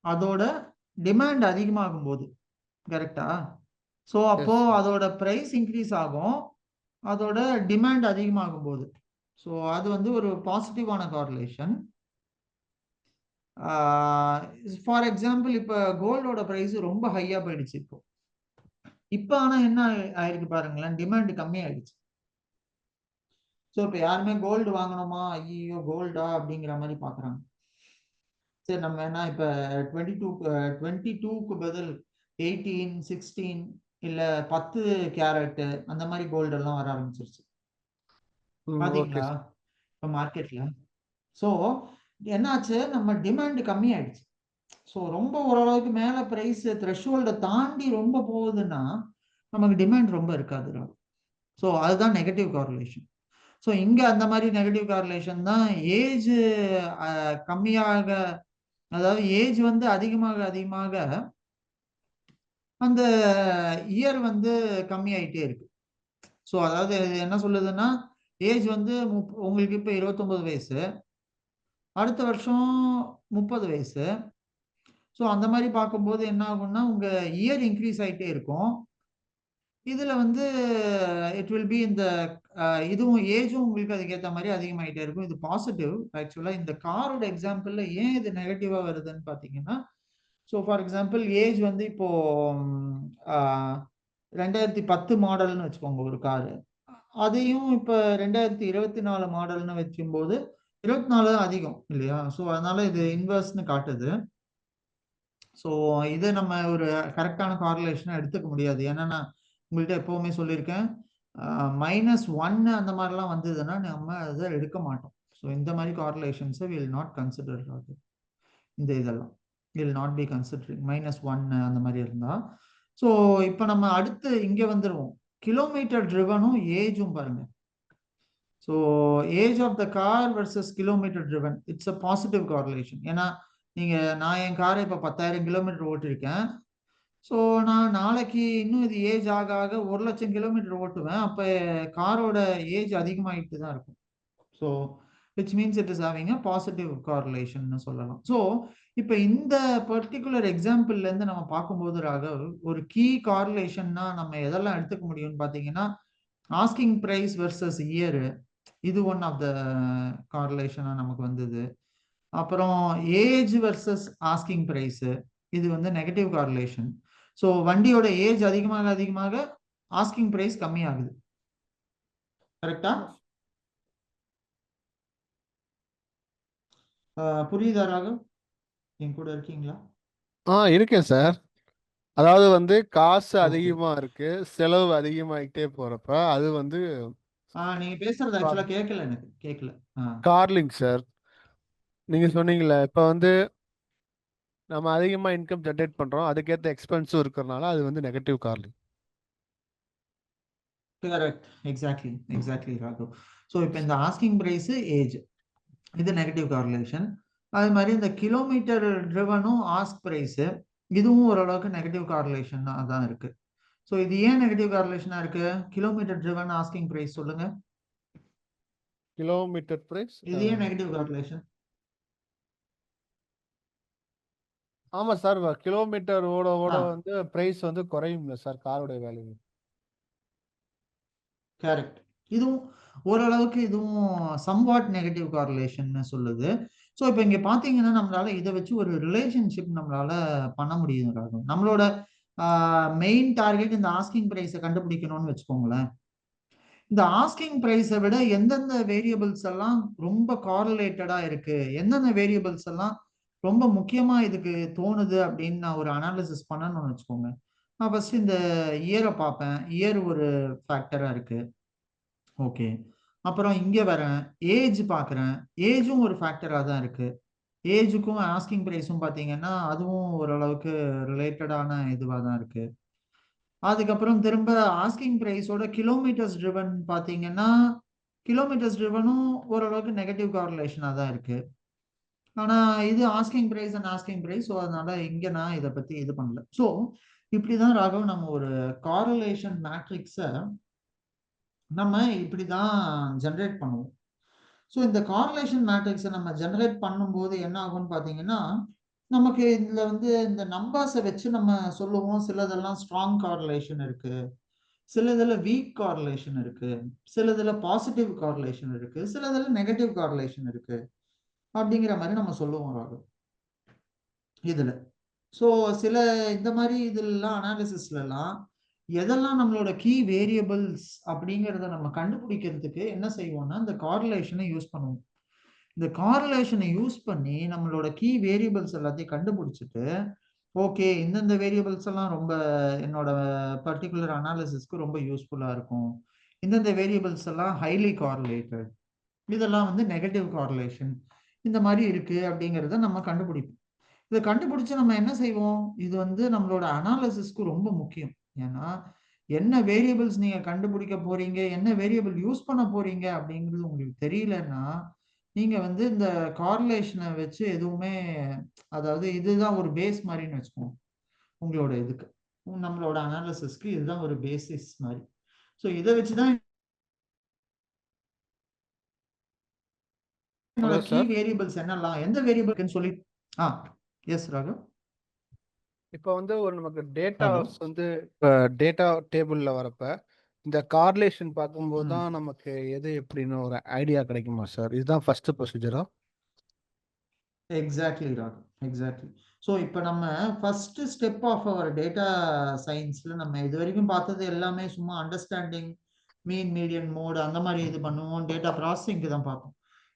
அதோட டிமாண்ட் அதிகமாகும் போது. கரெக்டா? ஸோ அப்போ அதோட பிரைஸ் இன்க்ரீஸ் ஆகும், அதோட டிமாண்ட் அதிகமாகும் போது. ஸோ அது வந்து ஒரு பாசிட்டிவான கார்லேஷன். ஃபார் எக்ஸாம்பிள் இப்போ கோல்டோட பிரைஸ் ரொம்ப ஹையா போயிடுச்சு இப்போ ஆனா என்ன ஆயிருக்கு பாருங்களேன், டிமாண்ட் கம்மி ஆயிடுச்சு. ஸோ இப்போ யாருமே கோல்டு வாங்கணுமா, ஐயோ கோல்டா அப்படிங்கிற மாதிரி பாக்குறாங்க. சரி நம்ம என்ன இப்ப 22க்கு பதில் 18 16 இல்ல 10 கேரட் அந்த மாதிரி கோல்டு எல்லாம் வர ஆரம்பிச்சிருச்சு பாத்தீங்களா இப்ப மார்க்கெட்ல. ஸோ என்னாச்சு, நம்ம டிமாண்ட் கம்மி ஆயிடுச்சு. ஸோ ரொம்ப ஓரளவுக்கு மேல பிரைஸ் த்ரெஷ்ஹோல்டை தாண்டி ரொம்ப போகுதுன்னா நமக்கு டிமாண்ட் ரொம்ப இருக்காது. ஸோ அதுதான் நெகட்டிவ் கார்லேஷன். ஸோ இங்க அந்த மாதிரி நெகட்டிவ் கார்லேஷன் தான். ஏஜ் கம்மியாக, அதாவது ஏஜ் வந்து அதிகமாக அந்த இயர் வந்து கம்மியாயிட்டே இருக்கு. ஸோ அதாவது என்ன சொல்லுதுன்னா, ஏஜ் வந்து உங்களுக்கு இப்போ 29 வயசு, அடுத்த வருஷம் 30 வயசு. ஸோ அந்த மாதிரி பார்க்கும்போது என்ன ஆகும்னா உங்க இயர் இன்க்ரீஸ் ஆகிட்டே இருக்கும். இதுல வந்து இட் வில் பி இந்த இதுவும் ஏஜும் உங்களுக்கு அதுக்கேற்ற மாதிரி அதிகமாயிட்டே இருக்கும். இது பாசிட்டிவ். ஆக்சுவலா இந்த காரோட எக்ஸாம்பிள்ல ஏன் இது நெகட்டிவா வருதுன்னு பாத்தீங்கன்னா, ஸோ ஃபார் எக்ஸாம்பிள் ஏஜ் வந்து இப்போ 2010 மாடல்னு வச்சுக்கோங்க ஒரு காரு, அதையும் இப்போ 2024 மாடல்னு வைக்கும்போது 24 அதிகம் இல்லையா? ஸோ அதனால இது இன்வெர்ஸ்னு காட்டுது. ஸோ இது நம்ம ஒரு கரெக்டான கார்லேஷனை எடுத்துக்க முடியாது. ஏன்னா நான் உங்கள்கிட்ட எப்பவுமே சொல்லியிருக்கேன், -1 அந்த மாதிரிலாம் வந்ததுன்னா நம்ம அதை எடுக்க மாட்டோம். ஸோ இந்த மாதிரி கார்லேஷன்ஸை வில் நாட் கன்சிடர். இந்த இதெல்லாம் வில் நாட் பி கன்சிடரிங் -1 அந்த மாதிரி இருந்தா. ஸோ இப்போ நம்ம அடுத்து இங்கே வந்துடுவோம், கிலோமீட்டர் ட்ரிவனும் ஏஜும் பாருங்க. So so age of the car versus kilometre driven, it's a positive correlation. ஏன்னா நான் என் காரை இப்போ 10,000 கிலோமீட்டர் ஓட்டிருக்கேன். ஸோ நான் நாளைக்கு இன்னும் இது ஏஜ் ஆக ஆக 1,00,000 கிலோமீட்டர் ஓட்டுவேன். அப்போ காரோட ஏஜ் அதிகமாகிட்டு தான் இருக்கும். So which means it is having a positive correlation சொல்லலாம். ஸோ இப்போ இந்த பர்டிகுலர் எக்ஸாம்பிள்லேருந்து நம்ம பார்க்கும்போது ராகவ், ஒரு கீ கார்லேஷன்னா நம்ம எதெல்லாம் எடுத்துக்க முடியும்னு பார்த்தீங்கன்னா, ஆஸ்கிங் ப்ரைஸ் வெர்சஸ் இயரு, இது ஒன் ஆஃப் த கார்லேஷனாக நமக்கு வந்தது. அப்புறம் ஏஜ் வெர்சஸ் ஆஸ்கிங் ப்ரைஸ், இது வந்து நெகட்டிவ் கார்லேஷன். ஸோ வண்டியோட ஏஜ் அதிகமாக அதிகமாக ஆஸ்கிங் ப்ரைஸ் கம்மியாகுது. கரெக்டா? புரியுதா ராகவ்? என் கூட இருக்கீங்களா? இருக்கேன் சார். அதாவது வந்து காசு ஓகே. அதிகமா இருக்கு, செலவு அதிகமாயிட்டே போறப்ப அது வந்து நீங்க பேசுறது ஆக்சுவலா கேட்கல, எனக்கு கேட்கல. கார்லிங் சார். நீங்க சொன்னீங்கல்ல, இப்ப வந்து நம்ம அதிகமா இன்கம் ஜென்ரேட் பண்றோம், அதுக்கேற்ற எக்ஸ்பென்ஸும் இருக்கிறனால அது வந்து நெகட்டிவ் கார்லிங். Correct, exactly exactly Raghav. So இப்போ இந்த ஆஸ்கிங் பிரைஸ், ஏஜ், இது நெகட்டிவ் கார்லேஷன். அது மாதிரி இந்த கிலோமீட்டர் ட்ரிவனும் ஆஸ்க் பிரைஸ், இதுவும் ஓரளவுக்கு நெகட்டிவ் கார்லேஷன் தான் இருக்கு. ஸோ இது ஏன் நெகட்டிவ் கார்லேஷனா இருக்கு? கிலோமீட்டர் ட்ரிவன் ஆஸ்கிங் பிரைஸ் சொல்லுங்க. கிலோமீட்டர் பிரைஸ் இது ஏன் நெகட்டிவ் கார்லேஷன்? ஆமா சார், கிலோமீட்டர் ஓட ஓட ஆ வந்து பிரைஸ் வந்து குறையும்ல சார் காரோட வேல்யூ. கரெக்ட். இதுவும் ஓரளவுக்கு இதுவும் சம்வாட் நெகட்டிவ் கார்லேஷன் சொல்லுது. ஸோ இப்போ இங்க பாத்தீங்கன்னா நம்மளால இதை வச்சு ஒரு ரிலேஷன்ஷிப் நம்மளால பண்ண முடியும் ராகவ். நம்மளோட மெயின் டார்கெட் இந்த ஆஸ்கிங் பிரைஸை கண்டுபிடிக்கணும்னு வச்சுக்கோங்களேன். இந்த ஆஸ்கிங் பிரைஸை விட எந்தெந்த வேரியபிள்ஸ் எல்லாம் ரொம்ப காரலேட்டடா இருக்கு, எந்தெந்த வேரியபிள்ஸ் எல்லாம் ரொம்ப முக்கியமா இதுக்கு தோணுது அப்படின்னு நான் ஒரு அனாலிசிஸ் பண்ணணும்னு வச்சுக்கோங்க. நான் ஃபர்ஸ்ட் இந்த இயரை பார்ப்பேன். இயர் ஒரு ஃபேக்டரா இருக்கு. ஓகே. அப்புறம் இங்க வரேன், ஏஜ் பார்க்குறேன். ஏஜும் ஒரு ஃபேக்டரா தான் இருக்கு. ஏஜுக்கும் ஆஸ்கிங் பிரைஸும் பார்த்தீங்கன்னா அதுவும் ஓரளவுக்கு ரிலேட்டடான இதுவாக தான் இருக்கு. அதுக்கப்புறம் திரும்ப ஆஸ்கிங் பிரைஸோட கிலோமீட்டர்ஸ் ட்ரிவன் பார்த்தீங்கன்னா, கிலோமீட்டர்ஸ் ட்ரிவனும் ஓரளவுக்கு நெகட்டிவ் கார்லேஷனாக தான் இருக்கு. ஆனால் இது asking price and asking price, so அதனால இங்கே நான் இதை பற்றி இது பண்ணல. ஸோ இப்படி தான் ராகவ் நம்ம ஒரு காரலேஷன் மேட்ரிக்ஸை நம்ம இப்படி தான் ஜென்ரேட் பண்ணுவோம். ஸோ இந்த கார்லேஷன் மேட்ரிக்ஸை நம்ம ஜென்ரேட் பண்ணும்போது என்ன ஆகும்னு பார்த்தீங்கன்னா, நமக்கு இதில் வந்து இந்த நம்பர்ஸை வச்சு நம்ம சொல்லுவோம், சிலதெல்லாம் ஸ்ட்ராங் கார்லேஷன் இருக்கு, சிலதில் வீக் கார்லேஷன் இருக்கு, சிலதில் பாசிட்டிவ் கார்லேஷன் இருக்கு, சிலதில் நெகட்டிவ் கார்லேஷன் இருக்கு, அப்படிங்கிற மாதிரி நம்ம சொல்லுவோம் ராகு இதில். ஸோ சில இந்த மாதிரி இதெல்லாம் அனாலிசிஸ்லாம் எதெல்லாம் நம்மளோட கீ வேரியபிள்ஸ் அப்படிங்கிறத நம்ம கண்டுபிடிக்கிறதுக்கு என்ன செய்வோம்னா இந்த கார்லேஷனை யூஸ் பண்ணுவோம். இந்த கார்லேஷனை யூஸ் பண்ணி நம்மளோட கீ வேரியபிள்ஸ் எல்லாத்தையும் கண்டுபிடிச்சிட்டு, ஓகே இந்தந்த வேரியபிள்ஸ் எல்லாம் ரொம்ப என்னோட பர்டிகுலர் அனாலிசிஸ்க்கு ரொம்ப யூஸ்ஃபுல்லா இருக்கும், இந்தந்த வேரியபிள்ஸ் எல்லாம் ஹைலி கார்லேட்டட், இதெல்லாம் வந்து நெகட்டிவ் கார்லேஷன், இந்த மாதிரி இருக்கு அப்படிங்கிறத நம்ம கண்டுபிடிப்போம். இதை கண்டுபிடிச்சு நம்ம என்ன செய்வோம், இது வந்து நம்மளோட அனாலிசிஸ்க்கு ரொம்ப முக்கியம். ஏன்னா என்ன வேரியபிள்ஸ் நீங்க கண்டுபிடிக்க போறீங்க, என்ன வேரியபிள் யூஸ் பண்ண போறீங்க அப்படிங்கிறது உங்களுக்கு தெரியலன்னா, நீங்க வந்து இந்த கார்லேஷனை வச்சு எதுவுமே, அதாவது இதுதான் ஒரு பேஸ் மாதிரின்னு வச்சுக்கோங்க உங்களோட இதுக்கு, நம்மளோட அனாலிசிஸ்க்கு இதுதான் ஒரு பேசிஸ் மாதிரி. ஸோ இதை வச்சுதான் என்னோட ஹலோ கீ சார். வேரியபிள்ஸ் என்னெல்லாம், எந்த வேரியபிள்னு சொல்லி. எஸ் ராகவ். இப்போ வந்து ஒரு நமக்கு ஹலோ. டேட்டாஸ் வந்து இப்போ டேட்டா டேபிளில் வரப்ப இந்த கார்லேஷன் பார்க்கும்போது தான் நமக்கு எது எப்படின்னு ஒரு ஐடியா கிடைக்குமா சார்? இதுதான் ஃபர்ஸ்ட் ப்ரொசீஜரா? Exactly Raghav, exactly. ஸோ இப்போ நம்ம first step of our data சயின்ஸில் நம்ம இது வரைக்கும் பார்த்தது எல்லாமே சும்மா அண்டர்ஸ்டாண்டிங், மீன் மீடியன் மோடு அந்த மாதிரி இது பண்ணுவோம், டேட்டா ப்ராசஸிங்க்கு தான் பார்ப்போம்.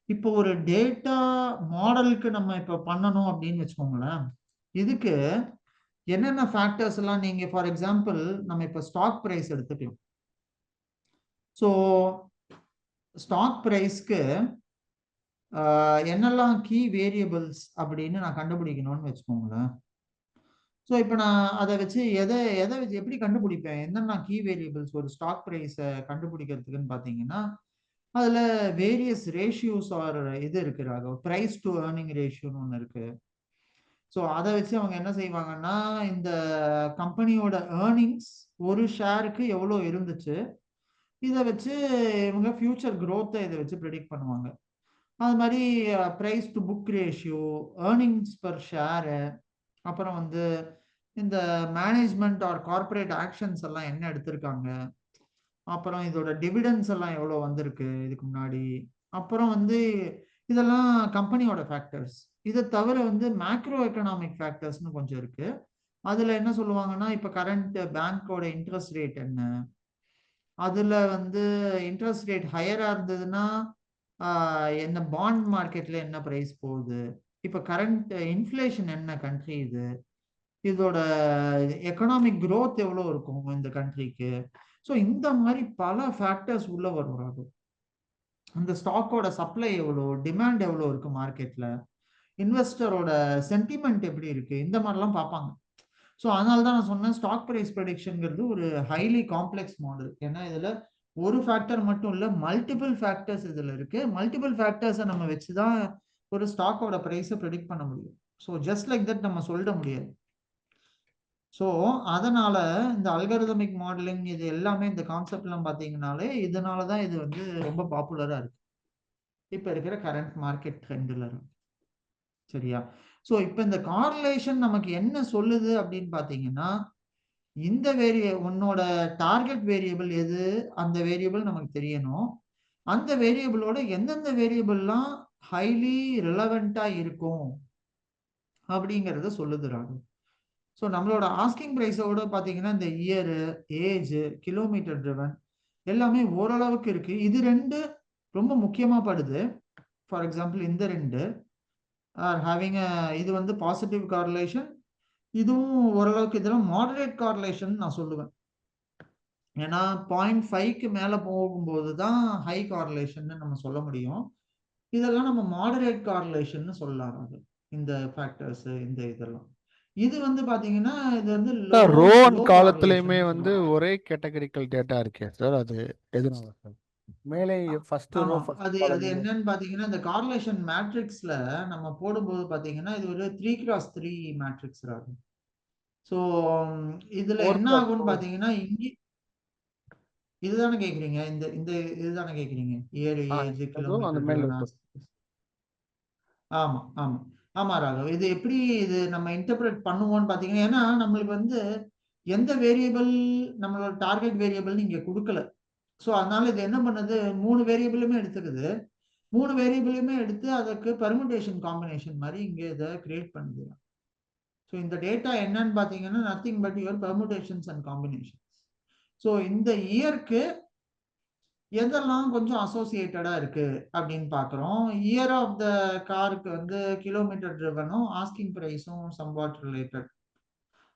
இப்போ ஒரு டேட்டா மாடலுக்கு நம்ம இப்போ பண்ணணும் அப்படின்னு வச்சுக்கோங்களேன், இதுக்கு என்னென்ன ஃபேக்டர்ஸ் எல்லாம் நீங்க ஃபார் எக்ஸாம்பிள் நம்ம இப்போ ஸ்டாக் ப்ரைஸ் எடுத்துக்கலாம். ஸோ ஸ்டாக் ப்ரைஸ்க்கு என்னெல்லாம் கீ வேரியபிள்ஸ் அப்படின்னு நான் கண்டுபிடிக்கணும்னு வச்சுக்கோங்களேன். ஸோ இப்போ நான் அதை வச்சு எதை எதை வச்சு எப்படி கண்டுபிடிப்பேன், என்னென்ன கீ வேரியபிள்ஸ் ஒரு ஸ்டாக் ப்ரைஸை கண்டுபிடிக்கிறதுக்குன்னு பார்த்தீங்கன்னா, அதுல வேரியஸ் ரேஷியோஸ் ஆர் இது இருக்கிறாங்க, பிரைஸ் டு ஏர்னிங் ரேஷியோன்னு ஒன்று இருக்கு. ஸோ அதை வச்சு அவங்க என்ன செய்வாங்கன்னா, இந்த கம்பெனியோட ஏர்னிங்ஸ் ஒரு ஷேருக்கு எவ்வளோ இருந்துச்சு, இதை வச்சு இவங்க ஃபியூச்சர் growth இதை வச்சு ப்ரெடிக்ட் பண்ணுவாங்க. அது மாதிரி price to book ratio, earnings per share, அப்புறம் வந்து இந்த மேனேஜ்மெண்ட் ஆர் கார்ப்பரேட் ஆக்ஷன்ஸ் எல்லாம் என்ன எடுத்திருக்காங்க, அப்புறம் இதோட டிவிடன்ஸ் எல்லாம் எவ்வளோ வந்திருக்கு இதுக்கு முன்னாடி, அப்புறம் வந்து இதெல்லாம் கம்பெனியோட ஃபேக்டர்ஸ். இதை தவிர வந்து மேக்ரோ எக்கனாமிக் ஃபேக்டர்ஸ்னு கொஞ்சம் இருக்கு. அதுல என்ன சொல்லுவாங்கன்னா, இப்ப கரண்ட் பேங்கோட இன்ட்ரெஸ்ட் ரேட் என்ன, அதுல வந்து இன்ட்ரெஸ்ட் ரேட் ஹையரா இருந்ததுன்னா என்ன பாண்ட் மார்க்கெட்ல என்ன பிரைஸ் போகுது, இப்ப கரண்ட் இன்ஃப்ளேஷன் என்ன கண்ட்ரி இது, இதோட எக்கனாமிக் growth எவ்வளவு இருக்கும் இந்த கண்ட்ரிக்கு. ஸோ இந்த மாதிரி பல ஃபேக்டர்ஸ் உள்ள வரும். அந்த ஸ்டாக்கோட சப்ளை எவ்வளோ, டிமாண்ட் எவ்வளோ இருக்கு மார்க்கெட்ல, இன்வெஸ்டரோட சென்டிமெண்ட் எப்படி இருக்கு, இந்த மாதிரிலாம் பார்ப்பாங்க. ஸோ அதனால தான் நான் சொன்னேன், ஸ்டாக் ப்ரைஸ் ப்ரெடிக்ஷன்ங்கிறது ஒரு ஹைலி காம்ப்ளெக்ஸ் மாடல். ஏன்னா இதுல ஒரு ஃபேக்டர் மட்டும் இல்லை, மல்டிபிள் ஃபேக்டர்ஸ் இதுல இருக்கு. மல்டிபிள் ஃபேக்டர்ஸை நம்ம வச்சு தான் ஒரு ஸ்டாக்கோட ப்ரைஸை ப்ரெடிக்ட் பண்ண முடியும். ஸோ ஜஸ்ட் லைக் தட் நம்ம சொல்லிட முடியாது. ஸோ அதனால இந்த அல்காரிதமிக் மாடலிங் இது எல்லாமே, இந்த கான்செப்ட்லாம் பார்த்தீங்கன்னாலே இதனால தான் இது வந்து ரொம்ப பாப்புலரா இருக்கு இப்போ இருக்கிற கரண்ட் மார்க்கெட் ட்ரெண்டில். சரியா? ஸோ இப்போ இந்த கார்லேஷன் நமக்கு என்ன சொல்லுது அப்படின்னு பார்த்தீங்கன்னா, இந்த உன்னோட டார்கெட் வேரியபிள் எது, அந்த வேரியபிள் நமக்கு தெரியணும். அந்த வேரியபிளோட எந்தெந்த வேரியபிள்லாம் ஹைலி ரிலவெண்டா இருக்கும் அப்படிங்கிறத சொல்லுதுறாங்க. ஸோ நம்மளோட ஆஸ்கிங் ப்ரைஸோட பார்த்தீங்கன்னா, இந்த இயரு, ஏஜ், கிலோமீட்டர் ட்ரிவன் எல்லாமே ஓரளவுக்கு இருக்கு. இது ரெண்டு ரொம்ப முக்கியமா படுது. ஃபார் எக்ஸாம்பிள் இந்த ரெண்டு ஆர் ஹேவிங் இது வந்து பாசிட்டிவ் கார்லேஷன், இதுவும் ஓரளவுக்கு இதெல்லாம் மாடரேட் கார்லேஷன் நான் சொல்லுவேன். ஏன்னா 0.5க்கு மேல போகும்போது தான் ஹை கார்லேஷன் நம்ம சொல்ல முடியும். இதெல்லாம் நம்ம மாடரேட் கார்லேஷன் சொல்லலாம். அது இந்த ஃபேக்டர்ஸ், இந்த இதெல்லாம் இது வந்து பாத்தீங்கன்னா, இது வந்து ரோ அண்ட் லோ காலத்துலயுமே கார்லேஷன் வந்து சொல்லுவாங்க. ஒரே கேட்டகரிக்கல் டேட்டா இருக்கே சார், அது எதனால சார்? மேலே ஃபர்ஸ்ட் ரோ ஆமா, ஃபர்ஸ்ட் அது அது காலம். என்னன்னு பாத்தீங்கன்னா, இந்த கார்லேஷன் மேட்ரிக்ஸ்ல நம்ம போடும்போது பாத்தீங்கன்னா, இது ஒரு 3x3 மேட்ரிக்ஸ் ஆகும். ஸோ இதுல என்ன ஆகும்னு பாத்தீங்கன்னா, இங்கே இதுதானே கேக்குறீங்க, இந்த இந்த இதுதானே கேக்குறீங்க, இயர், ஏஜ், அந்த கிலோமீட்டர் மேல ட்ரிவன். இருக்கும். ஆமா ஆமா ஆமா ராகவ், இது எப்படி இது நம்ம இன்டர்பிரேட் பண்ணுவோம்னு பாத்தீங்கன்னா, ஏன்னா நம்மளுக்கு வந்து எந்த வேரியபிள் நம்மளோட டார்கெட் வேரியபிள்னு இங்க கொடுக்கல. ஸோ அதனால இது என்ன பண்ணுது, 3 வேரியபிளுமே எடுத்துக்குது. 3 வேரியபிளுமே எடுத்து அதற்கு பெர்முடேஷன் காம்பினேஷன் மாதிரி இங்க இதை கிரியேட் பண்ணுது. ஸோ இந்த டேட்டா என்னன்னு பாத்தீங்கன்னா, nothing but your permutations and combination. So இந்த இயருக்கு எதெல்லாம் கொஞ்சம் அசோசியேட்டடா இருக்கு அப்படின்னு பாக்குறோம். இயர் ஆஃப் த காருக்கு வந்து கிலோமீட்டர் ட்ரிவனும் ஆஸ்கிங் பிரைஸும் சம்வாட் ரிலேட்டட்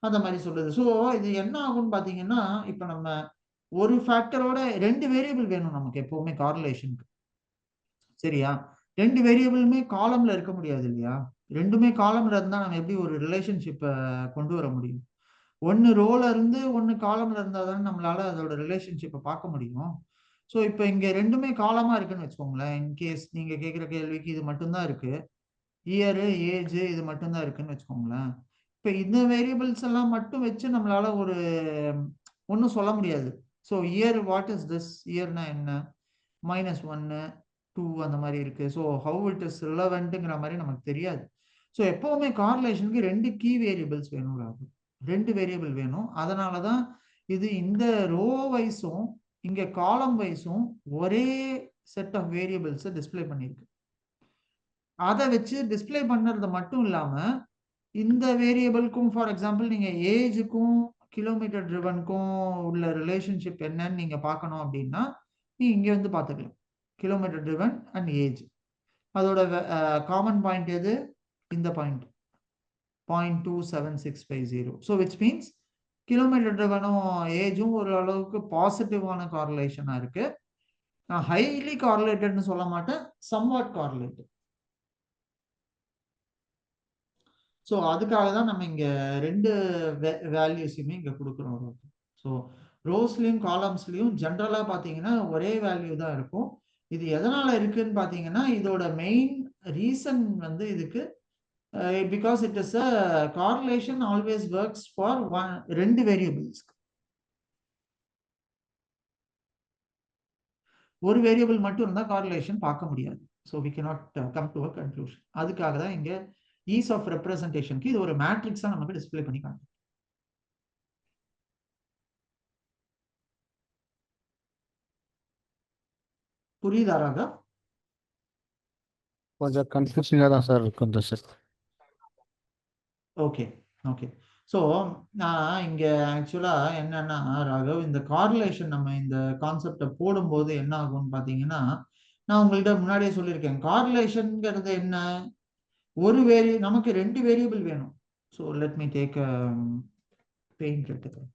அந்த மாதிரி சொல்லுது. ஸோ இது என்ன ஆகும்னு பாத்தீங்கன்னா, இப்ப நம்ம ஒரு ஃபேக்டரோட 2 வேரியபிள் வேணும் நமக்கு எப்பவுமே கார்லேஷனுக்கு. சரியா? 2 வேரியபிளுமே காலம்ல இருக்க முடியாது இல்லையா? ரெண்டுமே காலம்ல இருந்தா நம்ம எப்படி ஒரு ரிலேஷன்ஷிப்பை கொண்டு வர முடியும்? ஒன்னு ரோல இருந்து ஒன்னு காலம்ல இருந்தா தானே நம்மளால அதோட ரிலேஷன்ஷிப்பை பார்க்க முடியும். ஸோ இப்போ இங்க ரெண்டுமே காலமா இருக்குன்னு வச்சுக்கோங்களேன். இன்கேஸ் நீங்க கேட்குற கேள்விக்கு இது மட்டும்தான் இருக்கு, இயரு, ஏஜ் இது மட்டும்தான் இருக்குன்னு வச்சுக்கோங்களேன். இப்போ இந்த வேரியபிள்ஸ் எல்லாம் மட்டும் வச்சு நம்மளால ஒரு ஒன்றும் சொல்ல முடியாது. So year, what is this, இயர்னா என்ன, -1 2 அந்த மாதிரி இருக்கு. ஸோ ஹவு இட் இஸ் ரிலவெண்ட்டுங்கிற மாதிரி நமக்கு தெரியாது. ஸோ எப்பவுமே கார்லேஷனுக்கு 2 கீ வேரியபிள்ஸ் வேணும், 2 வேரியபிள் வேணும். அதனால தான் இது இந்த ரோ வைஸும் இங்க காலம் வைஸும் ஒரே செட் ஆஃப் வேரியபிள்ஸ் டிஸ்பிளே பண்ணிருக்கு. அதை வச்சு டிஸ்பிளே பண்ணுறது மட்டும் இல்லாம, இந்த வேரியபிளுக்கும் ஃபார் எக்ஸாம்பிள் நீங்க ஏஜுக்கும் கிலோமீட்டர் ட்ரிவனுக்கும் உள்ள ரிலேஷன்ஷிப் என்னன்னு நீங்க பார்க்கணும் அப்படின்னா, நீங்க இங்க வந்து பார்த்துக்கலாம். கிலோமீட்டர் ட்ரிவன் அண்ட் ஏஜ், அதோட காமன் பாயிண்ட் எது, இந்த point 0.27650. So which means kilometre ட்ரிவனும் ஏஜும் ஒரு அளவுக்கு பாசிட்டிவான கார்லேஷனா இருக்கு. நான் ஹைலி கார்லேட்டட்னு சொல்ல மாட்டேன், சம்வாட் கார்லேட்டட். ஸோ அதுக்காக தான் நம்ம இங்க 2 வேல்யூஸுமே இங்க கொடுக்குறோம். ஸோ ரோஸ்லயும் காலம்ஸ்லயும் ஜென்ரலா பாத்தீங்கன்னா ஒரே வேல்யூ தான் இருக்கும். இது எதனால இருக்குன்னு பாத்தீங்கன்னா இதோட மெயின் ரீசன் வந்து இதுக்கு because it is a correlation always works for ரெண்டு வேரியபிள்ஸ். ஒரு வேரியபிள் மட்டும் இருந்தா கார்லேஷன் பார்க்க முடியாது. So we cannot come to a conclusion. அதுக்காக தான் இங்க ஈஸ் ஆஃப் ரெப்ரசன்டேஷனுக்கு இது ஒரு மேட்ரிக்ஸா நமக்கு டிஸ்பிளே பண்ணி காட்டும். புரியுதா ராகா? கொஞ்சம் கன்ஃபியூசிங்காக தான் சார் இருக்கும் இந்த செட். Okay okay. ஸோ நான் இங்க ஆக்சுவலா என்னன்னா ராகவ், இந்த கார்லேஷன் நம்ம இந்த கான்செப்டை போடும்போது என்ன ஆகும்னு பாத்தீங்கன்னா, நான் உங்கள்கிட்ட முன்னாடியே சொல்லியிருக்கேன், கார்லேஷன்ங்கிறது என்ன, நமக்கு ரெண்டு வேரியபிள் வேணும். So let me take paint எடுத்துக்கிறேன்.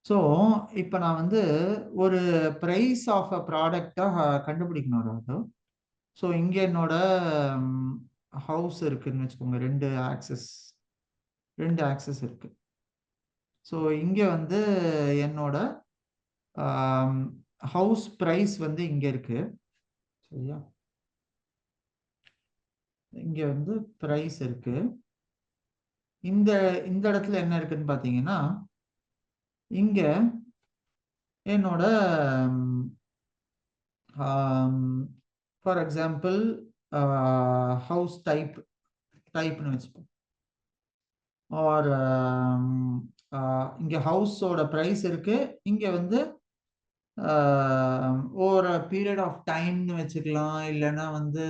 ஸோ இப்போ நான் வந்து ஒரு ப்ரைஸ் ஆஃப் அ ப்ராடக்டாக கண்டுபிடிக்கணும் ராகவ். ஸோ இங்கே என்னோட ஹவுஸ் இருக்குன்னு வச்சுக்கோங்க, ரெண்டு ஆக்சஸ் இருக்கு. ஸோ இங்கே வந்து என்னோட ஹவுஸ் ப்ரைஸ் வந்து இங்கே இருக்கு, சரியா? இங்கே வந்து ப்ரைஸ் இருக்கு. இந்த இடத்துல என்ன இருக்குன்னு பார்த்தீங்கன்னா, இங்க என்னோட ஃபார் எக்ஸாம்பிள் ஹவுஸ் டைப்னு வச்சுப்போம். ஆர் இங்க ஹவுஸோட பிரைஸ் இருக்கு, இங்க வந்து ஒரு பீரியட் ஆஃப் டைம்னு வச்சுக்கலாம், இல்லைன்னா வந்து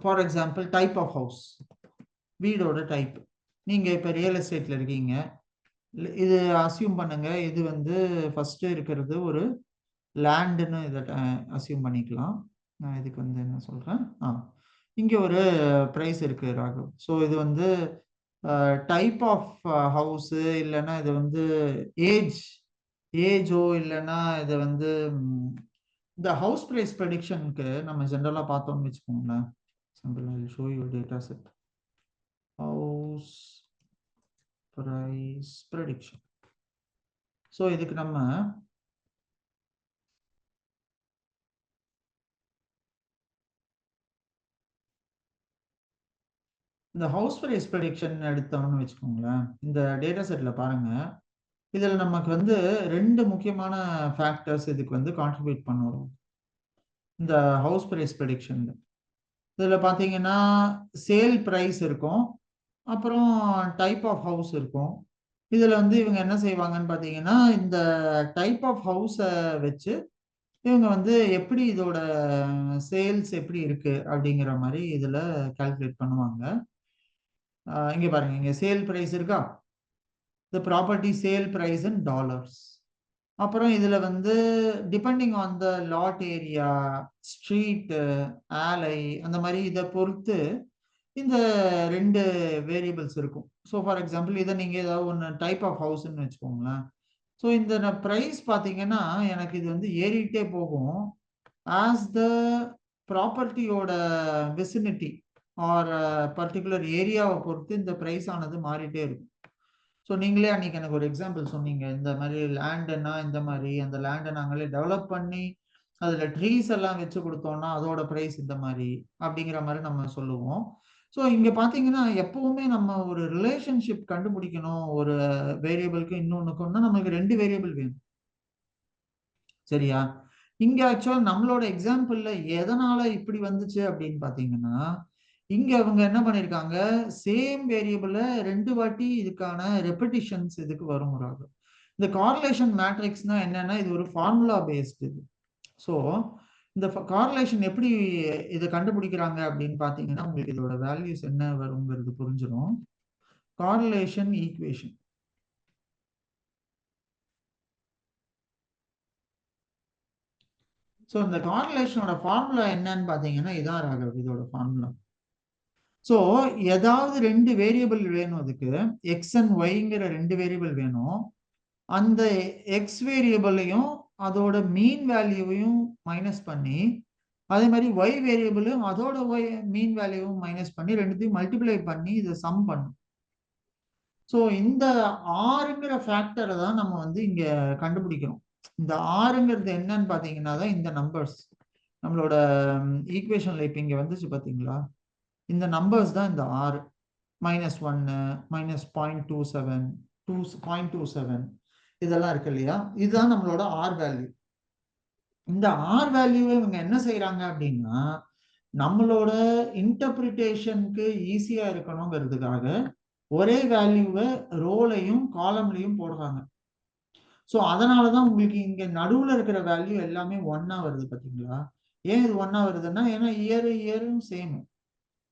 for example type of house, வீடோட டைப். நீங்க இப்ப ரியல் எஸ்டேட்ல இருக்கீங்க, இது அசியூம் பண்ணுங்க, இது வந்து ஃபர்ஸ்ட் இருக்கிறது ஒரு லேண்டுன்னு இதை அசியூம் பண்ணிக்கலாம். நான் இதுக்கு வந்து என்ன சொல்றேன், இங்க ஒரு பிரைஸ் இருக்கு ராகவ். ஸோ இது வந்து டைப் ஆஃப் ஹவுஸ், இல்லைன்னா இது வந்து ஏஜோ, இல்லைன்னா இது வந்து இந்த ஹவுஸ் பிரைஸ் ப்ரெடிக்ஷனுக்கு நம்ம ஜென்ரலா பார்த்தோம்னு வச்சுக்கோங்களேன். Simple, I show you data set. House price prediction. So இதுக்கு நம்ம இந்த ஹவுஸ் பிரைஸ் ப்ரெடிக்ஷன் எடுத்தோம்னு வச்சுக்கோங்களேன், இந்த டேட்டா செட்ல பாருங்க, இதில் நமக்கு வந்து ரெண்டு முக்கியமான ஃபேக்டர்ஸ் இதுக்கு வந்து கான்ட்ரிபியூட் பண்ணுவோம் இந்த ஹவுஸ் பிரைஸ் ப்ரெடிக்ஷன்ல. இதில் பார்த்தீங்கன்னா சேல் ப்ரைஸ் இருக்கும், அப்புறம் டைப் ஆஃப் ஹவுஸ் இருக்கும். இதில் வந்து இவங்க என்ன செய்வாங்கன்னு பார்த்தீங்கன்னா, இந்த டைப் ஆஃப் ஹவுஸை வச்சு இவங்க வந்து எப்படி இதோட சேல்ஸ் எப்படி இருக்கு அப்படிங்கிற மாதிரி இதில் கால்குலேட் பண்ணுவாங்க. இங்கே பாருங்க, இங்கே சேல் ப்ரைஸ் இருக்கா, the property sale price in dollars. அப்புறம் இதுல வந்து depending on the lot area, street, ஆலை, அந்த மாதிரி இதை பொறுத்து இந்த ரெண்டு வேரியபிள்ஸ் இருக்கும். ஸோ ஃபார் எக்ஸாம்பிள் இதை நீங்க ஏதாவது ஒன்று டைப் ஆஃப் ஹவுஸ்ன்னு வச்சுக்கோங்களேன். ஸோ இந்த ப்ரைஸ் பார்த்தீங்கன்னா எனக்கு இது வந்து ஏறிட்டே போகும் ஆஸ் த ப்ராப்பர்ட்டியோட விசினிட்டி ஆர் பர்டிகுலர் ஏரியாவை பொறுத்து இந்த ப்ரைஸ் ஆனது மாறிட்டே இருக்கும். ஸோ நீங்களே அன்னைக்கு எனக்கு ஒரு எக்ஸாம்பிள் சொன்னீங்க, இந்த மாதிரி லேண்டுன்னா இந்த மாதிரி அந்த லேண்டை நாங்களே டெவலப் பண்ணி அதில் ட்ரீஸ் எல்லாம் வச்சு கொடுத்தோம்னா அதோட ப்ரைஸ் இந்த மாதிரி அப்படிங்கிற மாதிரி நம்ம சொல்லுவோம். ஸோ இங்கே பார்த்தீங்கன்னா எப்பவுமே நம்ம ஒரு ரிலேஷன்ஷிப் கண்டுபிடிக்கணும் ஒரு வேரியபிளுக்கு இன்னொன்றுக்கும்னா நம்மளுக்கு ரெண்டு வேரியபிள் வேணும், சரியா? இங்க ஆக்சுவல் நம்மளோட எக்ஸாம்பிள்ல எதனால இப்படி வந்துச்சு அப்படின்னு பார்த்தீங்கன்னா, இங்க அவங்க என்ன பண்ணிருக்காங்க, சேம் வேரியபிள ரெண்டு வாட்டி இதுக்கான ரெப்பிட்டிஷன்ஸ் இதுக்கு வரும். இந்த கார்லேஷன் மேட்ரிக்ஸ்னா என்னன்னா இது ஒரு ஃபார்முலா பேஸ்டு. ஸோ இந்த கார்லேஷன் எப்படி இதை கண்டுபிடிக்கிறாங்க அப்படின்னு பார்த்தீங்கன்னா உங்களுக்கு இதோட வேல்யூஸ் என்ன வருங்கிறது புரிஞ்சிடும். Correlation equation. ஸோ இந்த கார்லேஷனோட ஃபார்முலா என்னன்னு பார்த்தீங்கன்னா இதான் ராகவ், இதோட ஃபார்முலா. ஸோ ஏதாவது ரெண்டு வேரியபிள் வேணும், அதுக்கு எக்ஸ் அண்ட் ஒய்ங்கிற ரெண்டு வேரியபிள் வேணும். அந்த எக்ஸ் வேரியபிளையும் அதோட மீன் வேல்யூவையும் மைனஸ் பண்ணி, அதே மாதிரி ஒய் வேரியபிளும் அதோட ஒய் மீன் வேல்யூவும் மைனஸ் பண்ணி ரெண்டுத்தையும் மல்டிப்ளை பண்ணி இதை சம் பண்ணும். ஸோ இந்த ஆறுங்கிற ஃபேக்டரை தான் நம்ம வந்து இங்க கண்டுபிடிக்கிறோம். இந்த ஆறுங்கிறது என்னன்னு பாத்தீங்கன்னா தான் இந்த நம்பர்ஸ் நம்மளோட ஈக்குவேஷன்ல இப்ப இங்க வந்துச்சு பாத்தீங்களா, இந்த நம்பர்ஸ் தான் இந்த ஆறு. -1 -0.27 0.27 இதெல்லாம் இருக்கு இல்லையா, இதுதான் நம்மளோட ஆர் வேல்யூ. இந்த ஆர் வேல்யூவை இவங்க என்ன செய்யறாங்க அப்படின்னா, நம்மளோட இன்டர்பிரிட்டேஷனுக்கு ஈஸியா இருக்கணுங்கிறதுக்காக ஒரே வேல்யூவை ரோலையும் காலம்லையும் போடுறாங்க. ஸோ அதனாலதான் உங்களுக்கு இங்க நடுவுல இருக்கிற வேல்யூ எல்லாமே ஒன்னா வருது பாத்தீங்களா. ஏன் இது ஒன்னா வருதுன்னா, ஏன்னா இயரும் சேம்,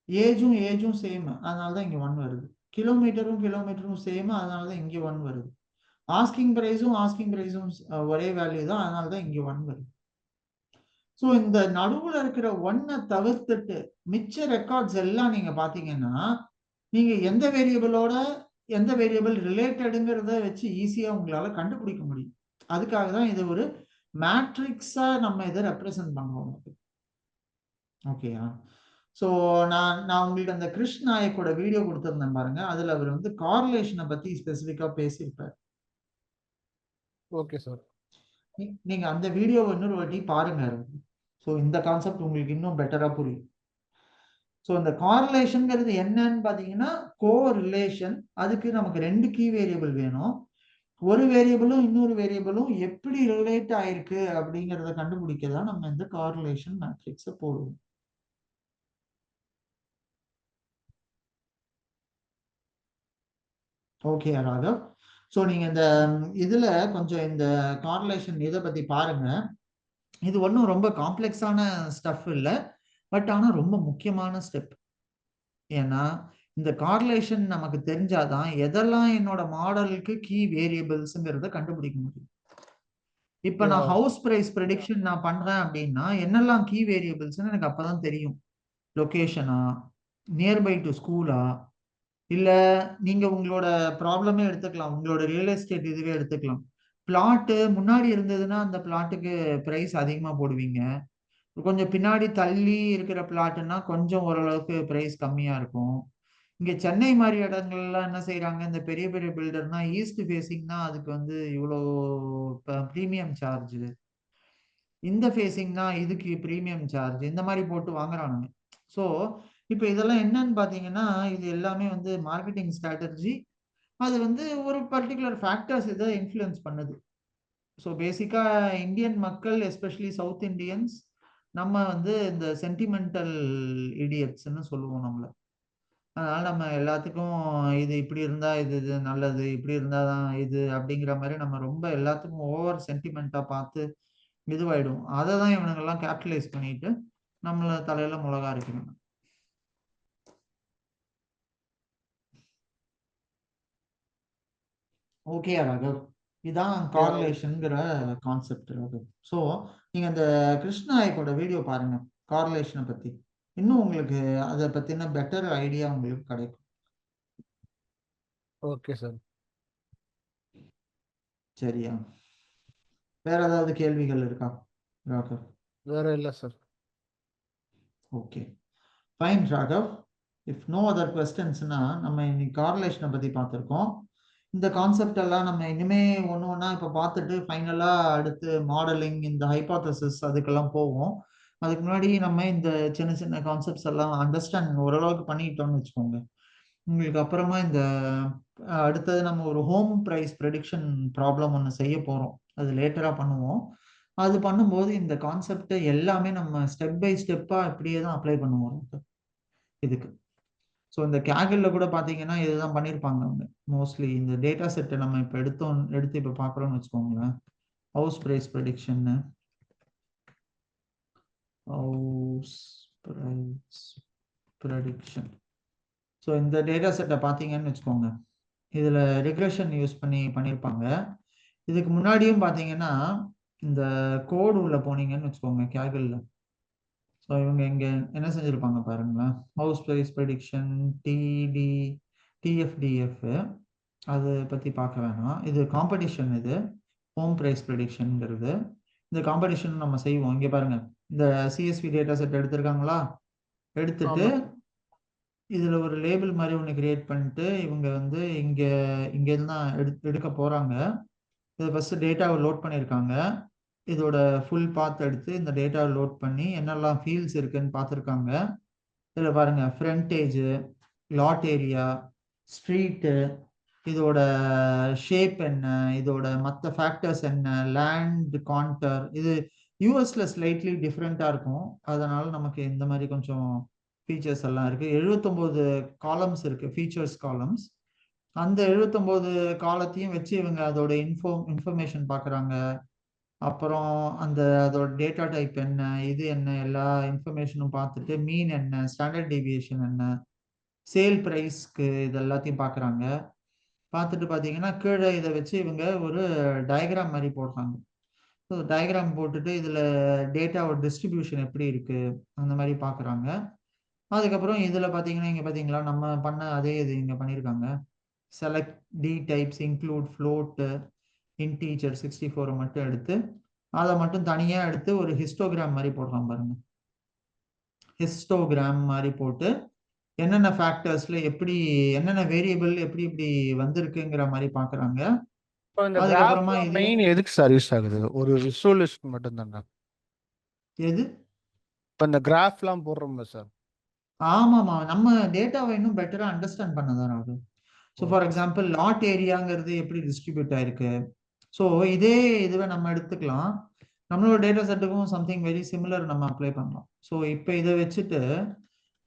ஏஜும் சேம், அதனாலதான் இங்க 1 வருது. கிலோமீட்டரும் சேம், அதனாலதான் இங்க 1 வருது. ஆஸ்கிங் பிரைஸும் ஒரே வேல்யூ தான், அதனாலதான் இங்க 1 வருது. ஸோ இந்த நடுவுல இருக்கிற 1 தவிர்த்துட்டு மிச்ச ரெக்கார்ட்ஸ் எல்லாம் நீங்க பாத்தீங்கன்னா, நீங்க எந்த வேரியபிள் ரிலேட்டடுங்கிறத வச்சு ஈஸியா உங்களால கண்டுபிடிக்க முடியும். அதுக்காக தான் இது ஒரு மேட்ரிக்ஸா நம்ம இதை ரெப்ரசென்ட் பண்றோம். ஓகேயா. ஸோ நான் உங்களுக்கு அந்த கிருஷ் நாயக்கோட வீடியோ கொடுத்திருந்தேன் பாருங்க, அதுல அவர் வந்து கார்லேஷனை பத்தி ஸ்பெசிபிக்கா பேசியிருப்பார். Okay sir. நீங்க அந்த வீடியோவை இன்னொரு வாட்டி பாருங்க. ஸோ இந்த கான்செப்ட் உங்களுக்கு இன்னும் பெட்டரா புரியும். ஸோ இந்த கார்லேஷன்ங்கிறது என்னன்னு பாத்தீங்கன்னா, கோரிலேஷன். அதுக்கு நமக்கு 2 கீ வேரியபிள் வேணும். ஒரு வேரியபிளும் இன்னொரு வேரியபிளும் எப்படி ரிலேட் ஆயிருக்கு அப்படிங்கிறத கண்டுபிடிக்கதான் நம்ம இந்த கார்லேஷன் மேட்ரிக்ஸை போடுவோம். ஓகே ராகவ். ஸோ நீங்க இந்த இதுல கொஞ்சம் இந்த கார்லேஷன் இதை பத்தி பாருங்க. இது ஒன்றும் ரொம்ப காம்ப்ளெக்ஸான ஸ்டஃப் இல்லை, பட் ஆனா ரொம்ப முக்கியமான ஸ்டெப். ஏன்னா இந்த கார்லேஷன் நமக்கு தெரிஞ்சாதான் எதெல்லாம் என்னோட மாடலுக்கு கீ வேரியபிள்ஸ்ங்கிறத கண்டுபிடிக்க முடியும். இப்ப நான் ஹவுஸ் பிரைஸ் ப்ரெடிக்ஷன் நான் பண்றேன் அப்படின்னா என்னெல்லாம் கீ வேரியபிள்ஸ் எனக்கு அப்பதான் தெரியும். லொகேஷனா, நியர்பை டு ஸ்கூலா, இல்ல நீங்க உங்களோட ப்ராப்ளமே எடுத்துக்கலாம், உங்களோட ரியல் எஸ்டேட் இதுவே எடுத்துக்கலாம். பிளாட்டு முன்னாடி இருந்ததுன்னா அந்த பிளாட்டுக்கு பிரைஸ் அதிகமா போடுவீங்க. கொஞ்சம் பின்னாடி தள்ளி இருக்கிற பிளாட்னா கொஞ்சம் ஓரளவுக்கு பிரைஸ் கம்மியா இருக்கும். இங்க சென்னை மாதிரி இடங்கள்லாம் என்ன செய்யறாங்க, இந்த பெரிய பெரிய பில்டர்னா ஈஸ்ட் ஃபேசிங்னா அதுக்கு வந்து இவ்வளோ ப்ரீமியம் சார்ஜ், இந்த ஃபேசிங்னா இதுக்கு ப்ரீமியம் சார்ஜ், இந்த மாதிரி போட்டு வாங்குறானுங்க. ஸோ இப்போ இதெல்லாம் என்னன்னு பார்த்தீங்கன்னா, இது எல்லாமே வந்து மார்க்கெட்டிங் ஸ்ட்ராட்டஜி. அது வந்து ஒரு பர்டிகுலர் ஃபேக்டர்ஸ் இதை இன்ஃப்ளூயன்ஸ் பண்ணுது. ஸோ பேசிக்காக இந்தியன் மக்கள், எஸ்பெஷலி சவுத் இண்டியன்ஸ், நம்ம வந்து இந்த சென்டிமெண்டல் இடியட்ஸ்ன்னு சொல்லுவோம் நம்மள. அதனால நம்ம எல்லாத்துக்கும் இது இப்படி இருந்தா இது இது நல்லது, இப்படி இருந்தாதான் இது அப்படிங்கிற மாதிரி நம்ம ரொம்ப எல்லாத்துக்கும் ஓவர் சென்டிமெண்டா பார்த்து இதுவாயிடும். அதை தான் இவனுங்கெல்லாம் கேபிட்டலைஸ் பண்ணிட்டு நம்மள தலையில மிளகா அரைக்கிறாங்க. ஓகே ராகவ், இதான் கார்லேஷன்ங்கிற கான்செப்ட் ராகவ். ஸோ நீங்க அந்த கிருஷ்ணாயக்கோட வீடியோ பாருங்க கார்லேஷனை பத்தி, இன்னும் உங்களுக்கு அதை பத்தின பெட்டர் ஐடியா உங்களுக்கு கிடைக்கும். Okay sir. சரியா, வேற ஏதாவது கேள்விகள் இருக்கா ராகவ்? வேற இல்ல sir. Okay fine Raghav. If no other கொஸ்டின்ஸ்னா நம்ம இன்னைக்கு கார்லேஷனை பத்தி பார்த்துருக்கோம். இந்த கான்செப்ட் எல்லாம் நம்ம இனிமே ஒன்று ஒன்றா இப்போ பார்த்துட்டு ஃபைனலாக அடுத்து மாடலிங், இந்த ஹைபாத்தசிஸ் அதுக்கெல்லாம் போவோம். அதுக்கு முன்னாடி நம்ம இந்த சின்ன சின்ன கான்செப்ட்ஸ் எல்லாம் அண்டர்ஸ்டாண்ட் ஓரளவுக்கு பண்ணிக்கிட்டோம்னு வச்சுக்கோங்க. உங்களுக்கு அப்புறமா இந்த அடுத்தது நம்ம ஒரு ஹோம் ப்ரைஸ் ப்ரெடிக்ஷன் ப்ராப்ளம் ஒன்று செய்ய போகிறோம். அது லேட்டராக பண்ணுவோம். அது பண்ணும்போது இந்த கான்செப்டை எல்லாமே நம்ம ஸ்டெப் பை ஸ்டெப்பாக இப்படியே தான் அப்ளை பண்ணுவோம் இதுக்கு. ஸோ இந்த கேகல்ல கூட பார்த்தீங்கன்னா இதுதான் பண்ணியிருப்பாங்க அவங்க மோஸ்ட்லி. இந்த டேட்டா செட்டை நம்ம இப்போ எடுத்து இப்போ பார்க்குறோம்னு வச்சுக்கோங்களேன். ஹவுஸ் ப்ரைஸ் ப்ரெடிக்ஷன்னு, ஹவுஸ் ப்ரைஸ் ப்ரெடிக்ஷன். ஸோ இந்த டேட்டா செட்டை பார்த்தீங்கன்னு வச்சுக்கோங்க, இதில் ரெக்ரெஷன் யூஸ் பண்ணியிருப்பாங்க. இதுக்கு முன்னாடியும் பார்த்தீங்கன்னா இந்த கோடு உள்ள போனீங்கன்னு வச்சுக்கோங்க கேகல்ல. ஸோ இவங்க இங்கே என்ன செஞ்சுருப்பாங்க பாருங்களேன், ஹவுஸ் ப்ரைஸ் ப்ரெடிக்ஷன் டிஎஃப்டிஎஃப், அதை பற்றி பார்க்க வேணாம். இது காம்படிஷன், இது ஹோம் ப்ரைஸ் ப்ரெடிக்ஷனுங்கிறது. இந்த காம்படிஷன் நம்ம செய்வோம். இங்கே பாருங்க, இந்த சிஎஸ்வி டேட்டா செட் எடுத்திருக்காங்களா, எடுத்துட்டு இதுல ஒரு லேபிள் மாதிரி ஒன்று கிரியேட் பண்ணிட்டு இவங்க வந்து இங்கேருந்து தான் எடுக்க போறாங்க. இதை ஃபர்ஸ்ட் டேட்டாவை லோட் பண்ணியிருக்காங்க. இதோட ஃபுல் பாத் எடுத்து இந்த டேட்டாவை லோட் பண்ணி என்னெல்லாம் ஃபீல்ட்ஸ் இருக்குன்னு பார்த்துருக்காங்க. இதில் பாருங்க, ஃப்ரண்டேஜ், லாட் ஏரியா, ஸ்ட்ரீட்டு, இதோட ஷேப் என்ன, இதோட மற்ற ஃபேக்டர்ஸ் என்ன, லேண்ட் கான்டர். இது யூஎஸ்ல ஸ்லைட்லி டிஃப்ரெண்ட்டாக இருக்கும். அதனால நமக்கு இந்த மாதிரி கொஞ்சம் ஃபீச்சர்ஸ் எல்லாம் இருக்கு. 79 காலம்ஸ் இருக்கு, ஃபீச்சர்ஸ் காலம்ஸ். அந்த 79 காலத்தையும் வச்சு இவங்க அதோட இன்ஃபர்மேஷன் பார்க்குறாங்க. அப்புறம் அதோட டேட்டா டைப் என்ன, இது என்ன, எல்லா இன்ஃபர்மேஷனும் பார்த்துட்டு மீன் என்ன, ஸ்டாண்டர்ட் டீவியேஷன் என்ன, சேல் ப்ரைஸ்க்கு இது எல்லாத்தையும் பார்க்குறாங்க. பார்த்துட்டு பார்த்தீங்கன்னா கீழே இதை வச்சு இவங்க ஒரு டயக்ராம் மாதிரி போடுறாங்க. ஸோ டயக்ராம் போட்டுட்டு இதில் டேட்டாவோட டிஸ்ட்ரிபியூஷன் எப்படி இருக்கு அந்த மாதிரி பார்க்குறாங்க. அதுக்கப்புறம் இதில் பார்த்தீங்கன்னா இங்கே பார்த்தீங்களா நம்ம பண்ண அதே இது இங்கே பண்ணியிருக்காங்க. Select d types, include float, integer 64 மட்டும் எடுத்து அதை மட்டும் தனியாக எடுத்து ஒரு ஹிஸ்டோகிராம் மாதிரி போடுறான் பாருங்க. ஹிஸ்டோகிராம் மாதிரி போட்டு என்னென்ன ஃபேக்டர்ஸ்ல எப்படி என்னென்ன வேரியபிள் எப்படி எப்படி வந்திருக்குங்கிற மாதிரி பார்க்குறாங்க. இப்போ இந்த அதுக்கப்புறமா கிராஃப் இது மெயின் எதுக்கு சார் யூஸ் ஆகுது? ஒரு விசுவலிஸ்ட் மட்டும் தானே? எது? இப்போ இந்த கிராஃப்லாம் போடுறோம்ல சார். ஆமாமா, நம்ம டேட்டாவை இன்னும் பெட்டரா அண்டர்ஸ்டாண்ட் பண்ணதான் ஆகும். ஸோ ஃபார் எக்ஸாம்பிள் லாட் ஏரியாங்கிறது எப்படி டிஸ்ட்ரிபியூட் ஆயிருக்கு. ஸோ இதே இதுவை நம்ம எடுத்துக்கலாம். நம்மளோட டேட்டா செட்டுக்கும் சம்திங் வெரி சிமிலர் நம்ம அப்ளை பண்ணலாம். ஸோ இப்போ இதை வச்சுட்டு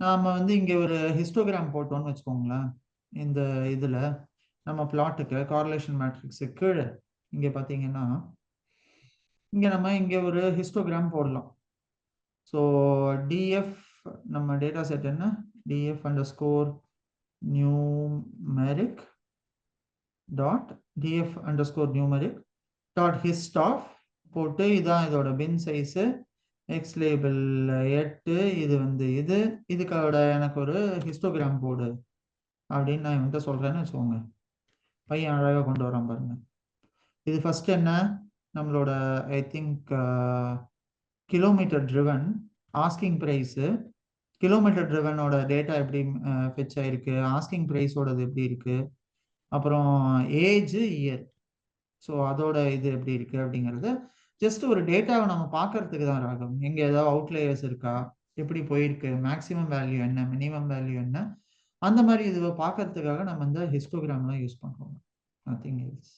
நாம வந்து இங்கே ஒரு ஹிஸ்டோகிராம் போட்டோம்னு வச்சுக்கோங்களேன். இந்த இதில் நம்ம பிளாட்டுக்கு கார்லேஷன் மேட்ரிக்ஸு கீழே இங்கே பார்த்தீங்கன்னா இங்கே நம்ம இங்கே ஒரு ஹிஸ்டோகிராம் போடலாம். ஸோ டிஎஃப் நம்ம டேட்டா செட் என்ன, DF underscore numeric dot DF underscore numeric dot hist of போட்டு இதான் இதோட பின் சைஸு, எக்ஸ் லேபிள் 8, இது வந்து இதுக்கோட எனக்கு ஒரு ஹிஸ்டோகிராம் போடு அப்படின்னு நான் இவன்கிட்ட சொல்கிறேன்னு வச்சுக்கோங்க. பையன் அழகாக கொண்டு வரான் பாருங்க. இது ஃபர்ஸ்ட் என்ன, நம்மளோட I think kilometre driven asking price, kilometre ட்ரிவனோட டேட்டா எப்படி ஃபெச் ஆயிருக்கு, ஆஸ்கிங் ப்ரைஸோடது எப்படி இருக்கு, அப்புறம் ஏஜ், இயர், ஸோ அதோட இது எப்படி இருக்கு அப்படிங்கிறது ஜஸ்ட் ஒரு டேட்டாவை நம்ம பார்க்கறதுக்கு தான் ராகம். எங்கே ஏதாவது அவுட்லேயர்ஸ் இருக்கா, எப்படி போயிருக்கு, மேக்ஸிமம் வேல்யூ என்ன, மினிமம் வேல்யூ என்ன, அந்த மாதிரி இதுவை பார்க்கறதுக்காக நம்ம இந்த ஹிஸ்டோகிராம்லாம் யூஸ் பண்ணுறோம். Nothing else.